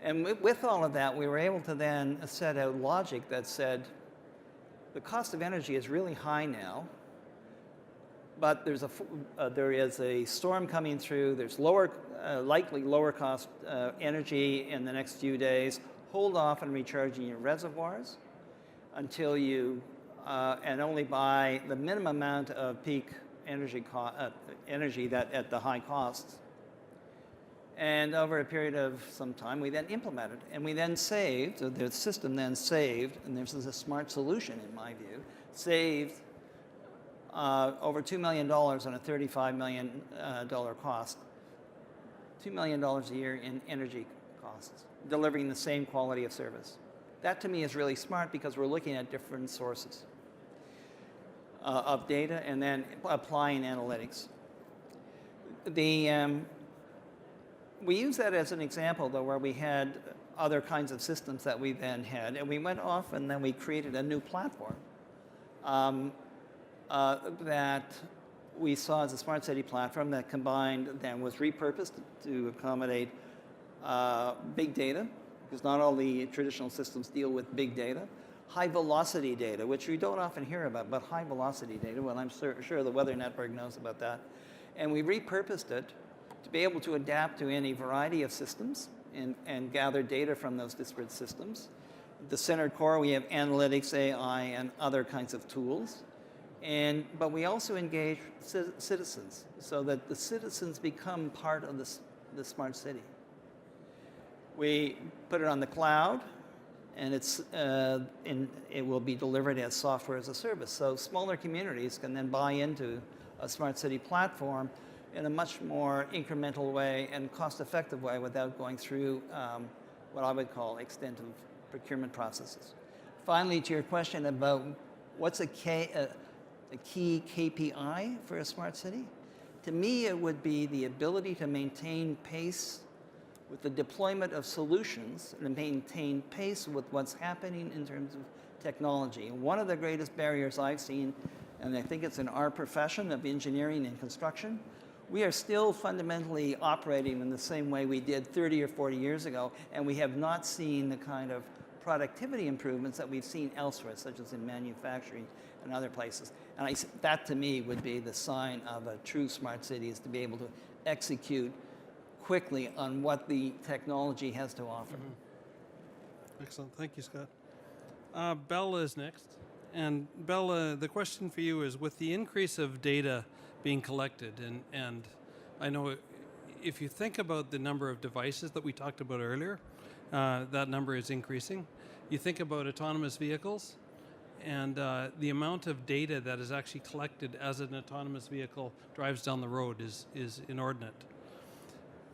[SPEAKER 3] And with all of that, we were able to then set out logic that said, the cost of energy is really high now, but there is a storm coming through, there's likely lower cost energy in the next few days. Hold off on recharging your reservoirs until you, and only buy the minimum amount of peak energy that at the high costs. And over a period of some time, we then implemented, and we then saved, so the system then saved, and this is a smart solution in my view, saved over $2 million on a $35 million cost, $2 million a year in energy costs, delivering the same quality of service. That to me is really smart, because we're looking at different sources of data and then applying analytics. We use that as an example, though, where we had other kinds of systems that we then had, and we went off and then we created a new platform that we saw as a smart city platform that combined, then was repurposed to accommodate big data, because not all the traditional systems deal with big data. High velocity data, which we don't often hear about, but high velocity data, well, I'm sure the Weather Network knows about that. And we repurposed it to be able to adapt to any variety of systems and gather data from those disparate systems. The center core, we have analytics, AI, and other kinds of tools. But we also engage citizens, so that the citizens become part of the smart city. We put it on the cloud, and it will be delivered as software as a service. So smaller communities can then buy into a smart city platform in a much more incremental way and cost-effective way, without going through what I would call extensive procurement processes. Finally, to your question about what's a key KPI for a smart city, to me it would be the ability to maintain pace with the deployment of solutions and maintain pace with what's happening in terms of technology. One of the greatest barriers I've seen and I think it's in our profession of engineering and construction, we are still fundamentally operating in the same way we did 30 or 40 years ago, and we have not seen the kind of productivity improvements that we've seen elsewhere, such as in manufacturing and other places. And that to me would be the sign of a true smart city, is to be able to execute quickly on what the technology has to offer.
[SPEAKER 2] Excellent. Thank you, Scott. Bella is next. And Bella, the question for you is, with the increase of data being collected, and I know if you think about the number of devices that we talked about earlier, that number is increasing. You think about autonomous vehicles, and the amount of data that is actually collected as an autonomous vehicle drives down the road is inordinate.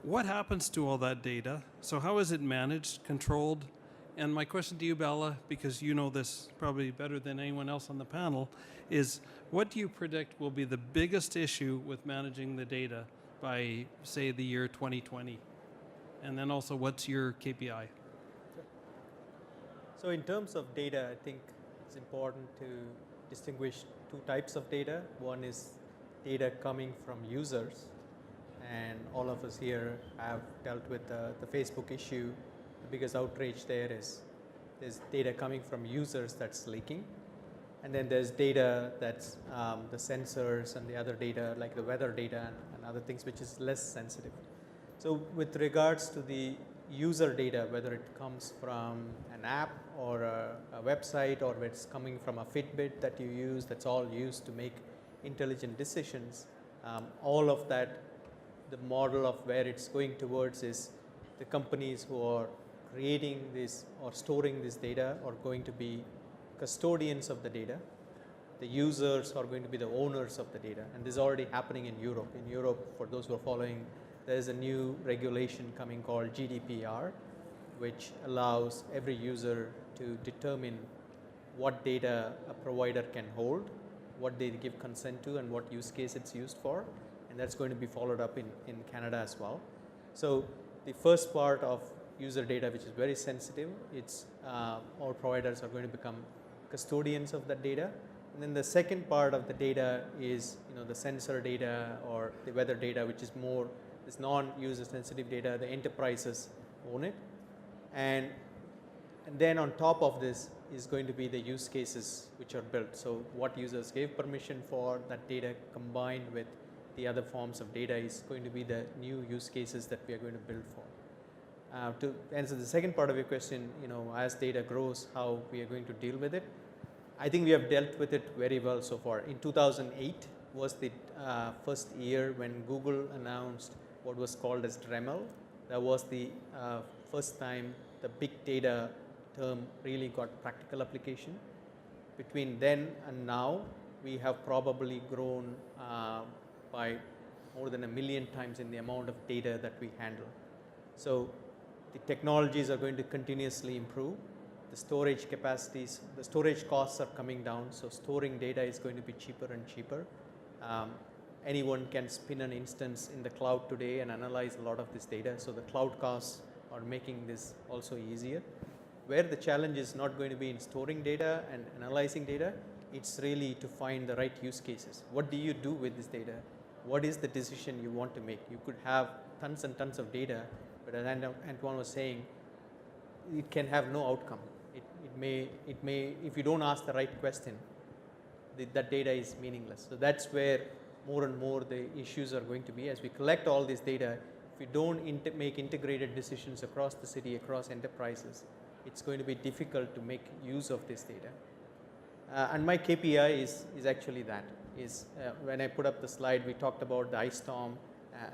[SPEAKER 2] What happens to all that data? So how is it managed, controlled? And my question to you, Bella, because you know this probably better than anyone else on the panel, is what do you predict will be the biggest issue with managing the data by, say, the year 2020? And then also, what's your KPI?
[SPEAKER 7] So in terms of data, I think it's important to distinguish two types of data. One is data coming from users, and all of us here have dealt with the Facebook issue. The biggest outrage there is there's data coming from users that's leaking. And then there's data that's the sensors and the other data, like the weather data and other things, which is less sensitive. So with regards to the user data, whether it comes from an app or a website, or it's coming from a Fitbit that you use, that's all used to make intelligent decisions, all of that, the model of where it's going towards is the companies who are creating this or storing this data are going to be custodians of the data. The users are going to be the owners of the data, and this is already happening in Europe. In Europe, for those who are following, there is a new regulation coming called GDPR, which allows every user to determine what data a provider can hold, what they give consent to, and what use case it's used for, and that's going to be followed up in Canada as well. So the first part of user data, which is very sensitive, it's all providers are going to become custodians of that data. And then the second part of the data is, the sensor data or the weather data, which is more this non-user sensitive data. The enterprises own it, and then on top of this is going to be the use cases which are built. So what users gave permission for, that data combined with the other forms of data is going to be the new use cases that we are going to build for. To answer the second part of your question, as data grows, how we are going to deal with it, I think we have dealt with it very well so far. In 2008 was the first year when Google announced what was called as Dremel. That was the first time the big data term really got practical application. Between then and now, we have probably grown by more than 1 million times in the amount of data that we handle. So the technologies are going to continuously improve. The storage capacities, the storage costs are coming down, so storing data is going to be cheaper and cheaper. Anyone can spin an instance in the cloud today and analyze a lot of this data, so the cloud costs are making this also easier. Where the challenge is not going to be in storing data and analyzing data, it's really to find the right use cases. What do you do with this data? What is the decision you want to make? You could have tons and tons of data, but as Antoine was saying, it can have no outcome. It may, if you don't ask the right question, that data is meaningless. So that's where more and more the issues are going to be. As we collect all this data, if we don't make integrated decisions across the city, across enterprises, it's going to be difficult to make use of this data. And my KPI is actually that. When I put up the slide, we talked about the ice storm,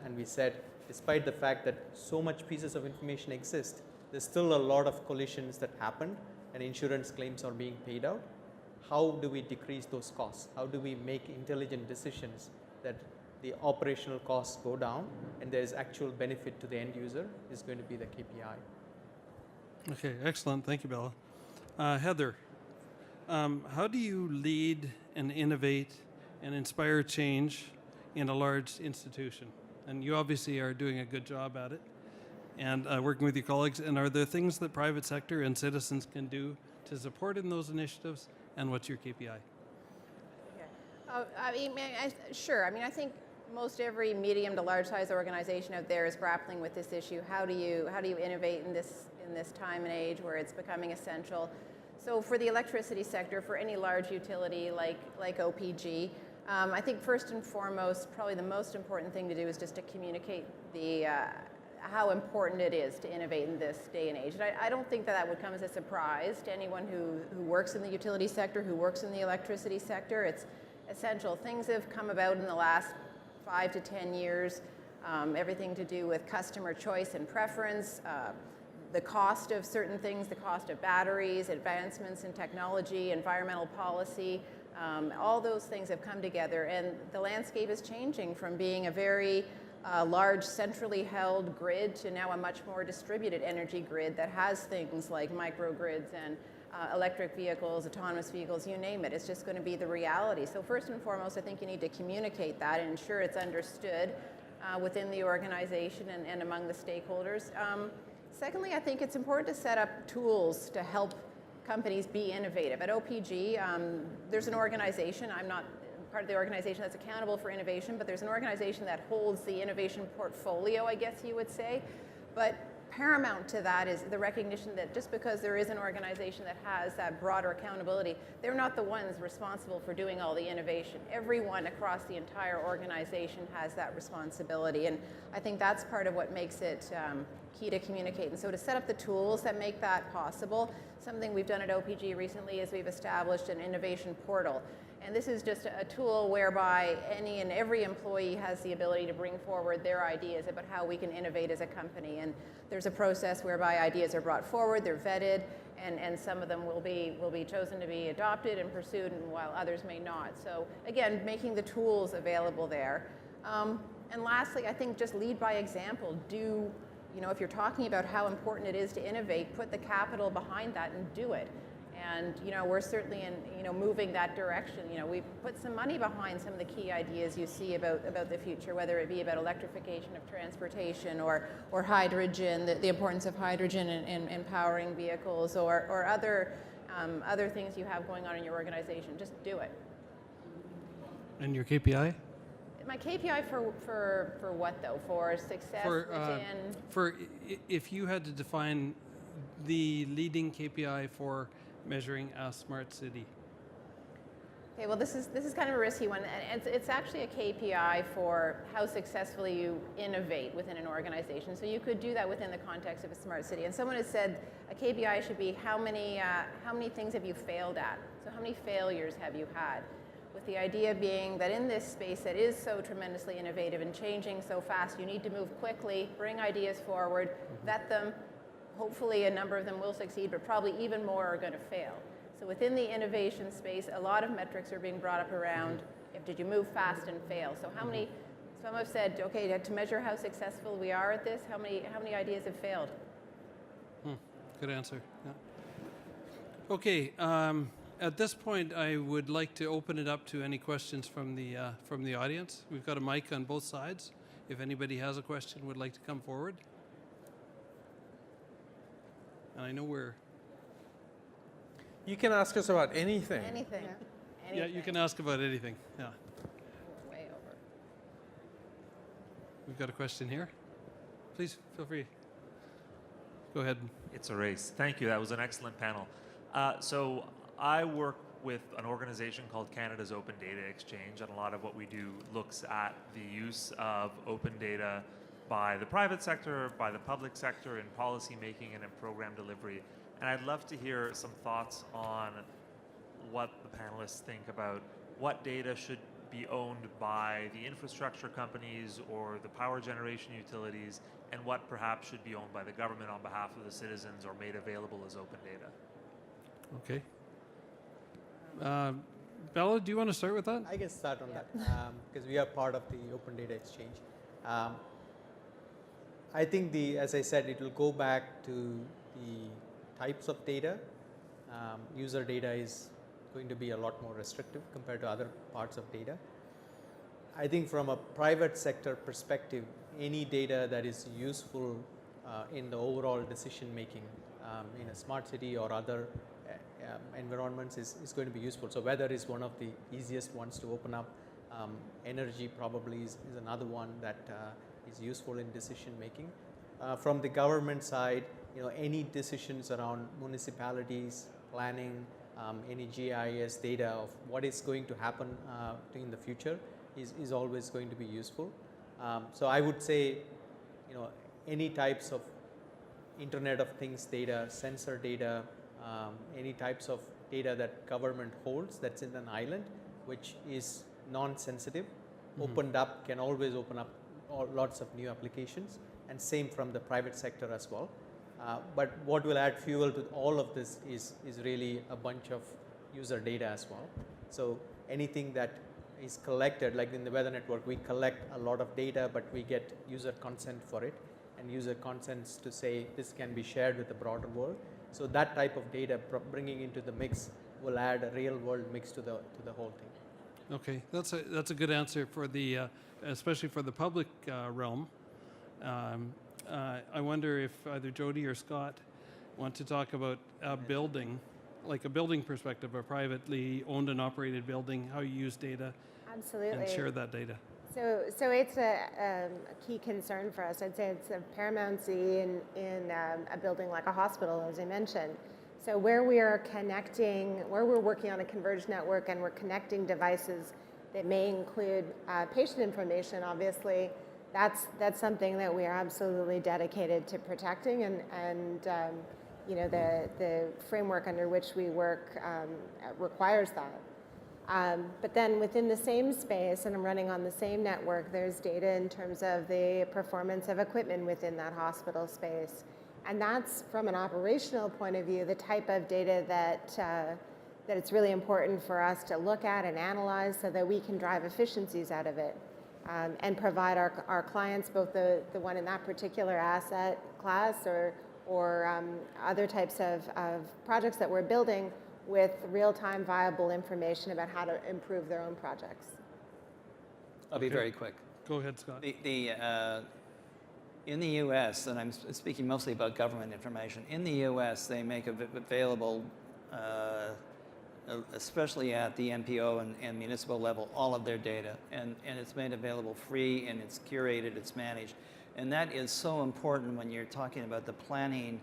[SPEAKER 7] and we said, despite the fact that so much pieces of information exist, there's still a lot of collisions that happened and insurance claims are being paid out. How do we decrease those costs? How do we make intelligent decisions that the operational costs go down and there's actual benefit to the end user is going to be the KPI.
[SPEAKER 2] Okay, excellent. Thank you, Bella. Heather, how do you lead and innovate and inspire change in a large institution? And you obviously are doing a good job at it and working with your colleagues. And are there things that private sector and citizens can do to support in those initiatives? And what's your KPI?
[SPEAKER 5] Sure. I mean, I think most every medium to large size organization out there is grappling with this issue. How do you innovate in this time and age where it's becoming essential? So for the electricity sector, for any large utility like OPG, I think first and foremost, probably the most important thing to do is just to communicate how important it is to innovate in this day and age. And I don't think that would come as a surprise to anyone who works in the utility sector, who works in the electricity sector. It's essential. Things have come about in the last 5 to 10 years, everything to do with customer choice and preference, the cost of certain things, the cost of batteries, advancements in technology, environmental policy, all those things have come together, and the landscape is changing from being a very large centrally held grid to now a much more distributed energy grid that has things like microgrids and electric vehicles, autonomous vehicles, you name it. It's just going to be the reality. So first and foremost, I think you need to communicate that and ensure it's understood within the organization and among the stakeholders. Secondly, I think it's important to set up tools to help companies be innovative. At OPG, there's an organization, I'm not part of the organization that's accountable for innovation, but there's an organization that holds the innovation portfolio, I guess you would say. But paramount to that is the recognition that just because there is an organization that has that broader accountability, they're not the ones responsible for doing all the innovation. Everyone across the entire organization has that responsibility, and I think that's part of what makes it key to communicate. And so to set up the tools that make that possible, something we've done at OPG recently is we've established an innovation portal. And this is just a tool whereby any and every employee has the ability to bring forward their ideas about how we can innovate as a company. And there's a process whereby ideas are brought forward, they're vetted, and some of them will be chosen to be adopted and pursued, and while others may not. So again, making the tools available there. And lastly, I think just lead by example. If you're talking about how important it is to innovate, put the capital behind that and do it. And we're certainly in moving that direction. We've put some money behind some of the key ideas you see about the future, whether it be about electrification of transportation or hydrogen, the importance of hydrogen in powering vehicles, or other things you have going on in your organization. Just do it.
[SPEAKER 2] And your KPI?
[SPEAKER 5] My KPI for what though? For success
[SPEAKER 2] if you had to define the leading KPI for measuring a smart city.
[SPEAKER 5] Okay, well this is kind of a risky one, and it's actually a KPI for how successfully you innovate within an organization. So you could do that within the context of a smart city. And someone has said a KPI should be how many things have you failed at? So how many failures have you had? With the idea being that in this space that is so tremendously innovative and changing so fast, you need to move quickly, bring ideas forward, vet them. Hopefully a number of them will succeed, but probably even more are going to fail. So within the innovation space, a lot of metrics are being brought up around, did you move fast and fail? So some have said, okay, to measure how successful we are at this, how many ideas have failed?
[SPEAKER 2] Good answer. Yeah. Okay, at this point, I would like to open it up to any questions from the audience. We've got a mic on both sides. If anybody has a question, would like to come forward. And I know
[SPEAKER 6] You can ask us about anything.
[SPEAKER 5] Anything.
[SPEAKER 2] Yeah, you can ask about anything. Yeah.
[SPEAKER 5] Way over.
[SPEAKER 2] We've got a question here. Please, feel free. Go ahead.
[SPEAKER 8] It's a race. Thank you. That was an excellent panel. So I work with an organization called Canada's Open Data Exchange, and a lot of what we do looks at the use of open data by the private sector, by the public sector in policy making and in program delivery. And I'd love to hear some thoughts on what the panelists think about what data should be owned by the infrastructure companies or the power generation utilities, and what perhaps should be owned by the government on behalf of the citizens or made available as open data.
[SPEAKER 2] Okay. Bella, do you want to start with that?
[SPEAKER 7] I can start on that because we are part of the Open Data Exchange. I think as I said, it will go back to the types of data. User data is going to be a lot more restrictive compared to other parts of data. I think from a private sector perspective, any data that is useful in the overall decision making in a smart city or other environments is going to be useful. So weather is one of the easiest ones to open up. Energy probably is another one that is useful in decision making. From the government side, any decisions around municipalities, planning, any GIS data of what is going to happen in the future is always going to be useful. So I would say, any types of Internet of Things data, sensor data, any types of data that government holds that's in an island, which is non-sensitive, opened up, can always open up lots of new applications, and same from the private sector as well. But what will add fuel to all of this is really a bunch of user data as well. So anything that is collected, like in the weather network, we collect a lot of data, but we get user consent for it, and user consents to say this can be shared with the broader world. So that type of data bringing into the mix will add a real world mix to the whole thing.
[SPEAKER 2] Okay, that's a good answer for the especially for the public realm. I wonder if either Jody or Scott want to talk about a building, like a building perspective, a privately owned and operated building, how you use data
[SPEAKER 4] Absolutely.
[SPEAKER 2] and share that data.
[SPEAKER 4] So it's a key concern for us. I'd say it's of paramountcy in a building like a hospital, as I mentioned. So where we're working on a converged network and we're connecting devices that may include patient information, obviously, that's something that we are absolutely dedicated to protecting, and the framework under which we work requires that. But then within the same space, and I'm running on the same network, there's data in terms of the performance of equipment within that hospital space. And that's, from an operational point of view, the type of data that it's really important for us to look at and analyze so that we can drive efficiencies out of it, and provide our clients, both the one in that particular asset class or other types of projects that we're building, with real-time viable information about how to improve their own projects.
[SPEAKER 3] I'll be very quick.
[SPEAKER 2] Go ahead, Scott.
[SPEAKER 3] In the U.S., and I'm speaking mostly about government information, in the U.S. they make available, especially at the MPO and municipal level, all of their data. And it's made available free, and it's curated, it's managed. And that is so important when you're talking about the planning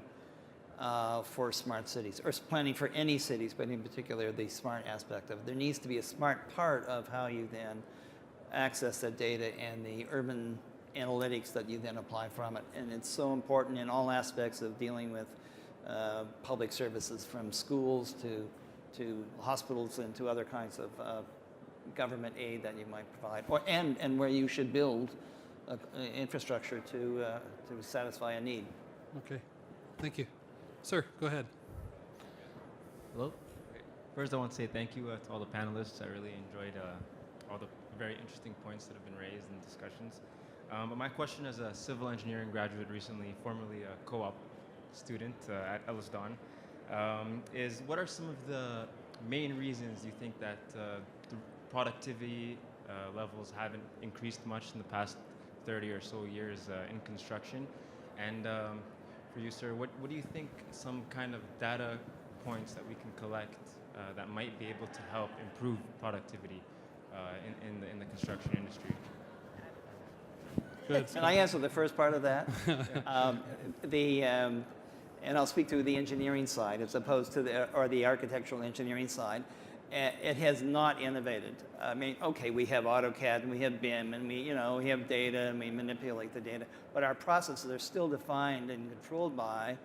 [SPEAKER 3] for smart cities, or planning for any cities, but in particular the smart aspect of it. There needs to be a smart part of how you then access that data and the urban analytics that you then apply from it. And it's so important in all aspects of dealing with public services, from schools to hospitals and to other kinds of government aid that you might provide, and where you should build infrastructure to satisfy a need.
[SPEAKER 2] Okay, thank you. Sir, go ahead.
[SPEAKER 9] Hello. First, I want to say thank you to all the panelists. I really enjoyed all the very interesting points that have been raised in discussions. But my question, as a civil engineering graduate recently, formerly a co-op student at Ellis Don, is what are some of the main reasons you think that the productivity levels haven't increased much in the past 30 or so years in construction? And for you, sir, what do you think some kind of data points that we can collect that might be able to help improve productivity in the construction industry?
[SPEAKER 2] Good.
[SPEAKER 3] Can I answer the first part of that? And I'll speak to the engineering side as opposed to the architectural engineering side. It has not innovated. I mean, okay, we have AutoCAD and we have BIM and we have data and we manipulate the data, but our processes are still defined and controlled by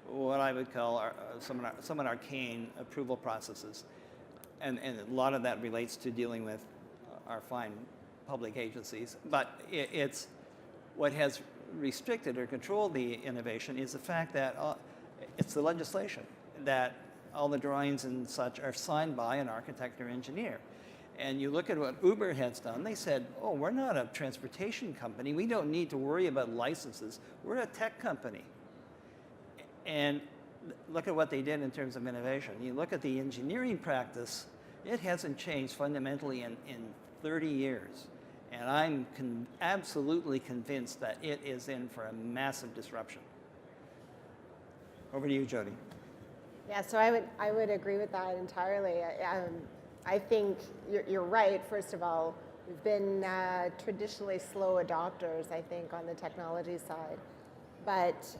[SPEAKER 3] what I would call somewhat arcane approval processes, and a lot of that relates to dealing with our fine public agencies. But it's what has restricted or controlled the innovation is the fact that it's the legislation that all the drawings and such are signed by an architect or engineer. And you look at what Uber has done, they said, oh, we're not a transportation company. We don't need to worry about licenses. We're a tech company. And look at what they did in terms of innovation. You look at the engineering practice, it hasn't changed fundamentally in 30 years. And I'm absolutely convinced that it is in for a massive disruption. Over to you, Jody.
[SPEAKER 4] Yeah, so I would agree with that entirely. I think you're right. First of all, we've been traditionally slow adopters, I think, on the technology side. But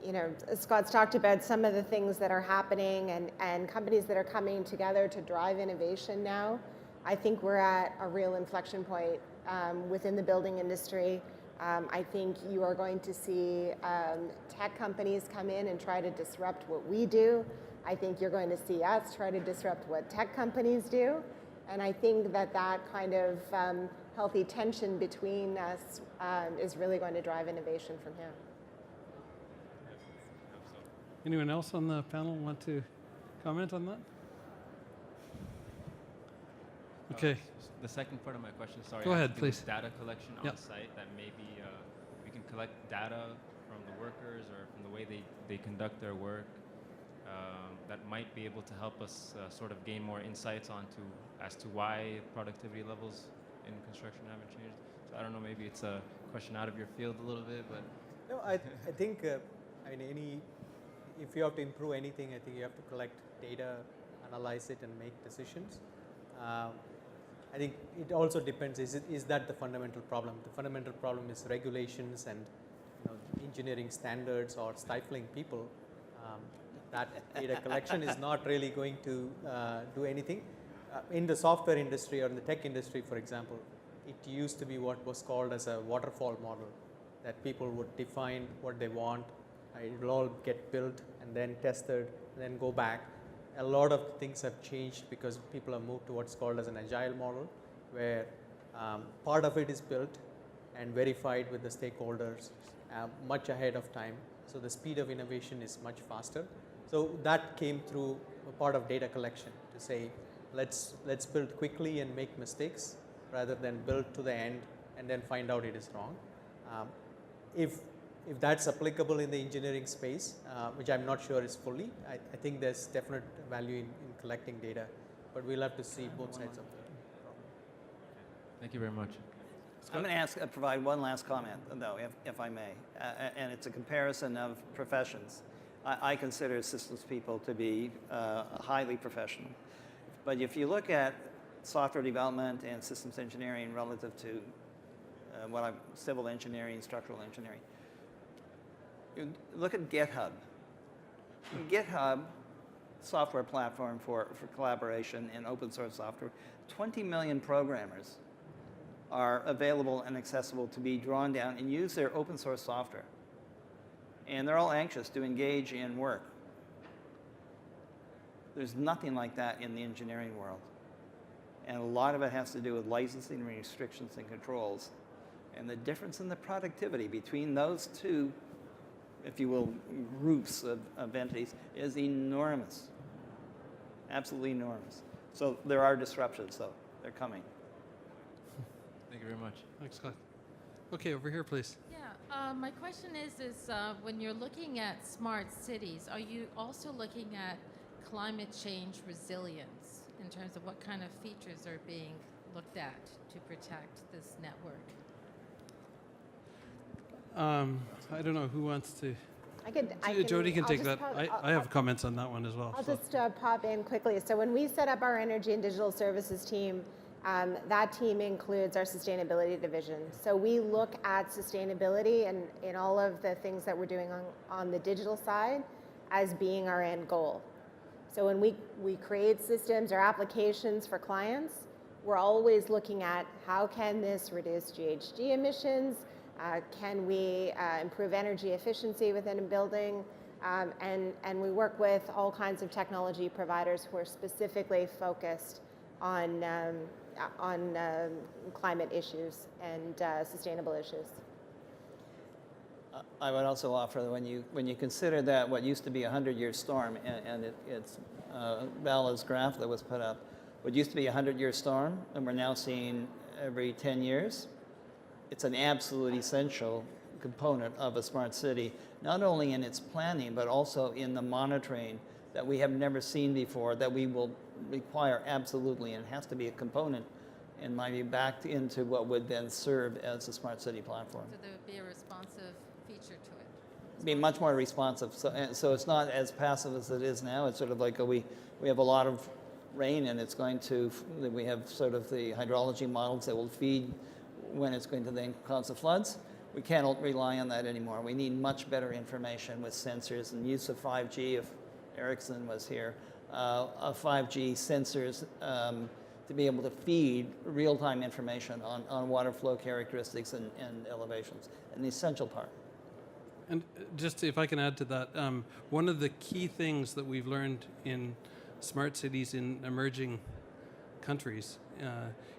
[SPEAKER 4] you know, Scott's talked about some of the things that are happening and companies that are coming together to drive innovation now. I think we're at a real inflection point within the building industry. I think you are going to see tech companies come in and try to disrupt what we do. I think you're going to see us try to disrupt what tech companies do. And I think that kind of healthy tension between us is really going to drive innovation from here.
[SPEAKER 2] Anyone else on the panel want to comment on that? Okay.
[SPEAKER 9] The second part of my question, sorry.
[SPEAKER 2] Go ahead,
[SPEAKER 9] has to do with
[SPEAKER 2] please.
[SPEAKER 9] Data collection
[SPEAKER 2] Yep.
[SPEAKER 9] on site, that maybe we can collect data from the workers or from the way they conduct their work that might be able to help us sort of gain more insights as to why productivity levels in construction haven't changed. So I don't know, maybe it's a question out of your field a little bit, but
[SPEAKER 7] No, I think I mean, if you have to improve anything, I think you have to collect data, analyze it, and make decisions. I think it also depends. Is that the fundamental problem? The fundamental problem is regulations and engineering standards or stifling people. That data collection is not really going to do anything. In the software industry or in the tech industry, for example, it used to be what was called as a waterfall model, that people would define what they want, it will all get built and then tested, and then go back. A lot of things have changed because people have moved to what's called as an agile model, where part of it is built and verified with the stakeholders much ahead of time. So the speed of innovation is much faster. So that came through a part of data collection to say, let's build quickly and make mistakes rather than build to the end and then find out it is wrong. If that's applicable in the engineering space, which I'm not sure is fully, I think there's definite value in collecting data, but we'll have to see both sides of the problem.
[SPEAKER 9] thank you very much.
[SPEAKER 3] I'm going to provide one last comment, though, if I may, and it's a comparison of professions. I consider systems people to be highly professional, but if you look at software development and systems engineering relative to civil engineering, structural engineering, you look at GitHub. GitHub, software platform for collaboration and open source software, 20 million programmers are available and accessible to be drawn down and use their open source software. And they're all anxious to engage in work. There's nothing like that in the engineering world. And a lot of it has to do with licensing restrictions and controls. And the difference in the productivity between those two, if you will, groups of entities is enormous. Absolutely enormous. So there are disruptions, though. They're coming.
[SPEAKER 9] Thank you very much.
[SPEAKER 2] Thanks, Scott. Okay, over here, please.
[SPEAKER 10] Yeah, my question is when you're looking at smart cities, are you also looking at climate change resilience in terms of what kind of features are being looked at to protect this network?
[SPEAKER 2] I don't know who wants to.
[SPEAKER 4] Jody
[SPEAKER 2] can
[SPEAKER 4] I'll
[SPEAKER 2] take
[SPEAKER 4] just
[SPEAKER 2] that. I have comments on that one as well.
[SPEAKER 4] I'll just pop in quickly. So when we set up our energy and digital services team, that team includes our sustainability division. So we look at sustainability and in all of the things that we're doing on the digital side as being our end goal. So when we create systems or applications for clients, we're always looking at how can this reduce GHG emissions, can we improve energy efficiency within a building, and we work with all kinds of technology providers who are specifically focused on climate issues and sustainable issues.
[SPEAKER 3] I would also offer that when you consider that what used to be a 100-year storm, and it's Vala's graph that was put up, what used to be a 100-year storm, and we're now seeing every 10 years, it's an absolute essential component of a smart city, not only in its planning, but also in the monitoring that we have never seen before, that we will require absolutely, and it has to be a component and might be backed into what would then serve as a smart city platform.
[SPEAKER 10] So there would be a responsive feature to it.
[SPEAKER 3] be much more responsive. So it's not as passive as it is now. It's sort of like we have a lot of rain, and it's going to, we have sort of the hydrology models that will feed when it's going to then cause the floods. We can't rely on that anymore. We need much better information with sensors and use of 5G, if Ericsson was here, of 5G sensors to be able to feed real-time information on water flow characteristics and elevations, an essential part.
[SPEAKER 2] And just if I can add to that, one of the key things that we've learned in smart cities in emerging countries,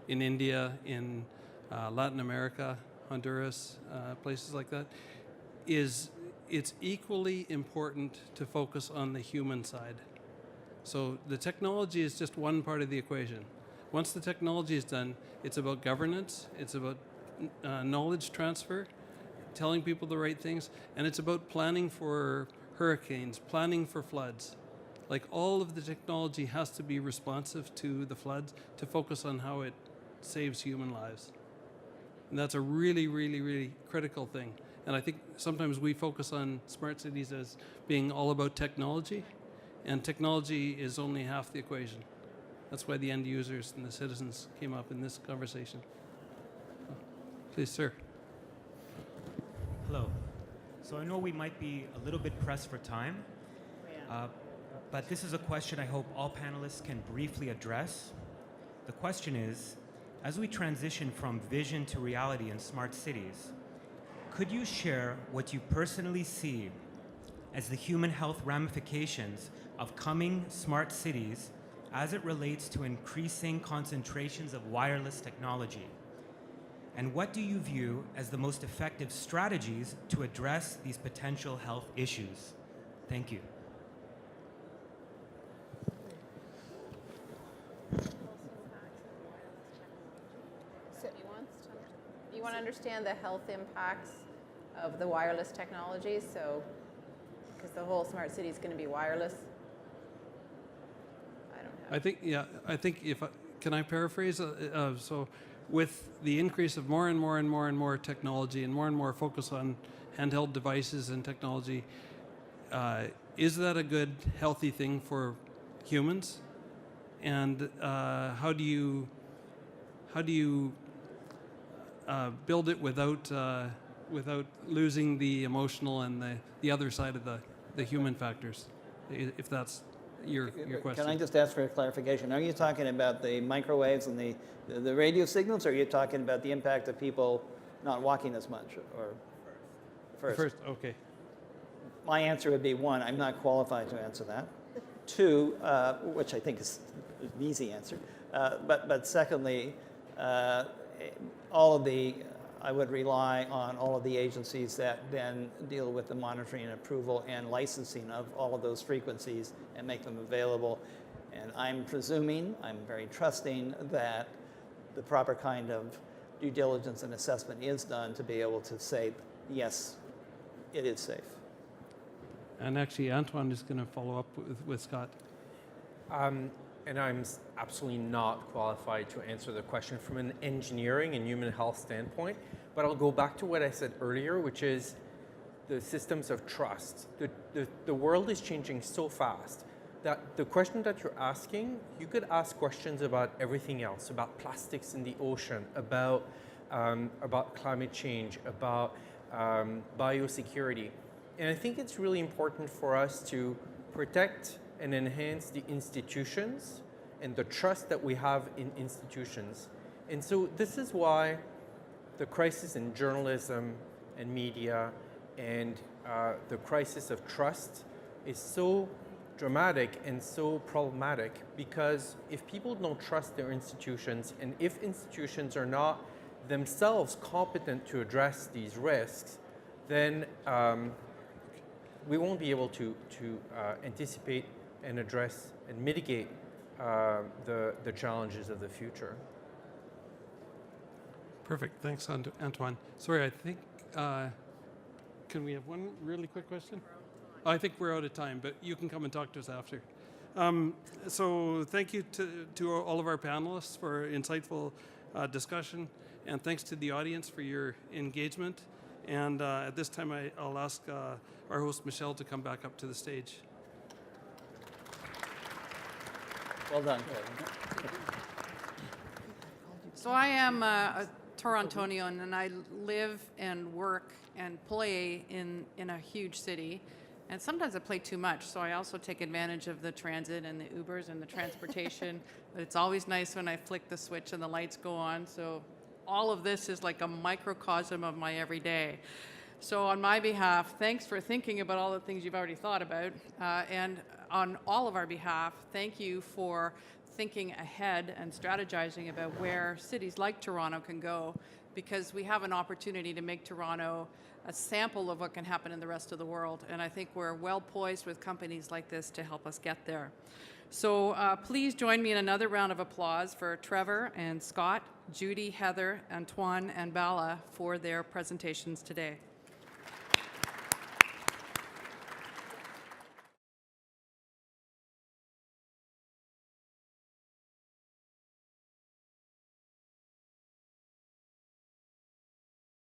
[SPEAKER 2] in India, in Latin America, Honduras, places like that, is it's equally important to focus on the human side. So the technology is just one part of the equation. Once the technology is done, it's about governance, it's about knowledge transfer, telling people the right things, and it's about planning for hurricanes, planning for floods. Like, all of the technology has to be responsive to the floods to focus on how it saves human lives. And that's a really, really, really critical thing. And I think sometimes we focus on smart cities as being all about technology, and technology is only half the equation. That's why the end users and the citizens came up in this conversation. Please, sir.
[SPEAKER 11] Hello. So I know we might be a little bit pressed for time, but this is a question I hope all panelists can briefly address. The question is, as we transition from vision to reality in smart cities, could you share what you personally see as the human health ramifications of coming smart cities as it relates to increasing concentrations of wireless technology? And what do you view as the most effective strategies to address these potential health issues? Thank you.
[SPEAKER 5] You want to understand the health impacts of the wireless technologies? So, because the whole smart city is going to be wireless.
[SPEAKER 2] I think can I paraphrase? So with the increase of more and more technology and more focus on handheld devices and technology, is that a good, healthy thing for humans? And how do you build it without losing the emotional and the other side of the human factors, if that's your question?
[SPEAKER 3] Can I just ask for a clarification? Are you talking about the microwaves and the radio signals, or are you talking about the impact of people not walking as much? Or first?
[SPEAKER 2] Okay.
[SPEAKER 3] My answer would be, one, I'm not qualified to answer that. Two, which I think is an easy answer. But secondly, I would rely on all of the agencies that then deal with the monitoring and approval and licensing of all of those frequencies and make them available. And I'm presuming, I'm very trusting that the proper kind of due diligence and assessment is done to be able to say, yes, it is safe.
[SPEAKER 2] And actually, Antoine is going to follow up with Scott.
[SPEAKER 6] And I'm absolutely not qualified to answer the question from an engineering and human health standpoint, but I'll go back to what I said earlier, which is the systems of trust. The world is changing so fast that the question that you're asking, you could ask questions about everything else, about plastics in the ocean, about climate change, about biosecurity. And I think it's really important for us to protect and enhance the institutions and the trust that we have in institutions. And so this is why the crisis in journalism and media and the crisis of trust is so dramatic and so problematic, because if people don't trust their institutions, and if institutions are not themselves competent to address these risks, then we won't be able to anticipate and address and mitigate the challenges of the future.
[SPEAKER 2] Perfect. Thanks, Antoine. Sorry, I think, can we have one really quick question? I think we're out of time, but you can come and talk to us after. So thank you to all of our panelists for insightful discussion, and thanks to the audience for your engagement. And at this time, I'll ask our host, Michelle, to come back up to the stage.
[SPEAKER 3] Well done, Kevin.
[SPEAKER 1] So I am a Torontonian, and I live and work and play in a huge city. And sometimes I play too much, so I also take advantage of the transit and the Ubers and the transportation. But it's always nice when I flick the switch and the lights go on. So all of this is like a microcosm of my everyday. So on my behalf, thanks for thinking about all the things you've already thought about. And on all of our behalf, thank you for thinking ahead and strategizing about where cities like Toronto can go, because we have an opportunity to make Toronto a sample of what can happen in the rest of the world. And I think we're well poised with companies like this to help us get there. So please join me in another round of applause for Trevor and Scott, Judy, Heather, Antoine, and Bala for their presentations today.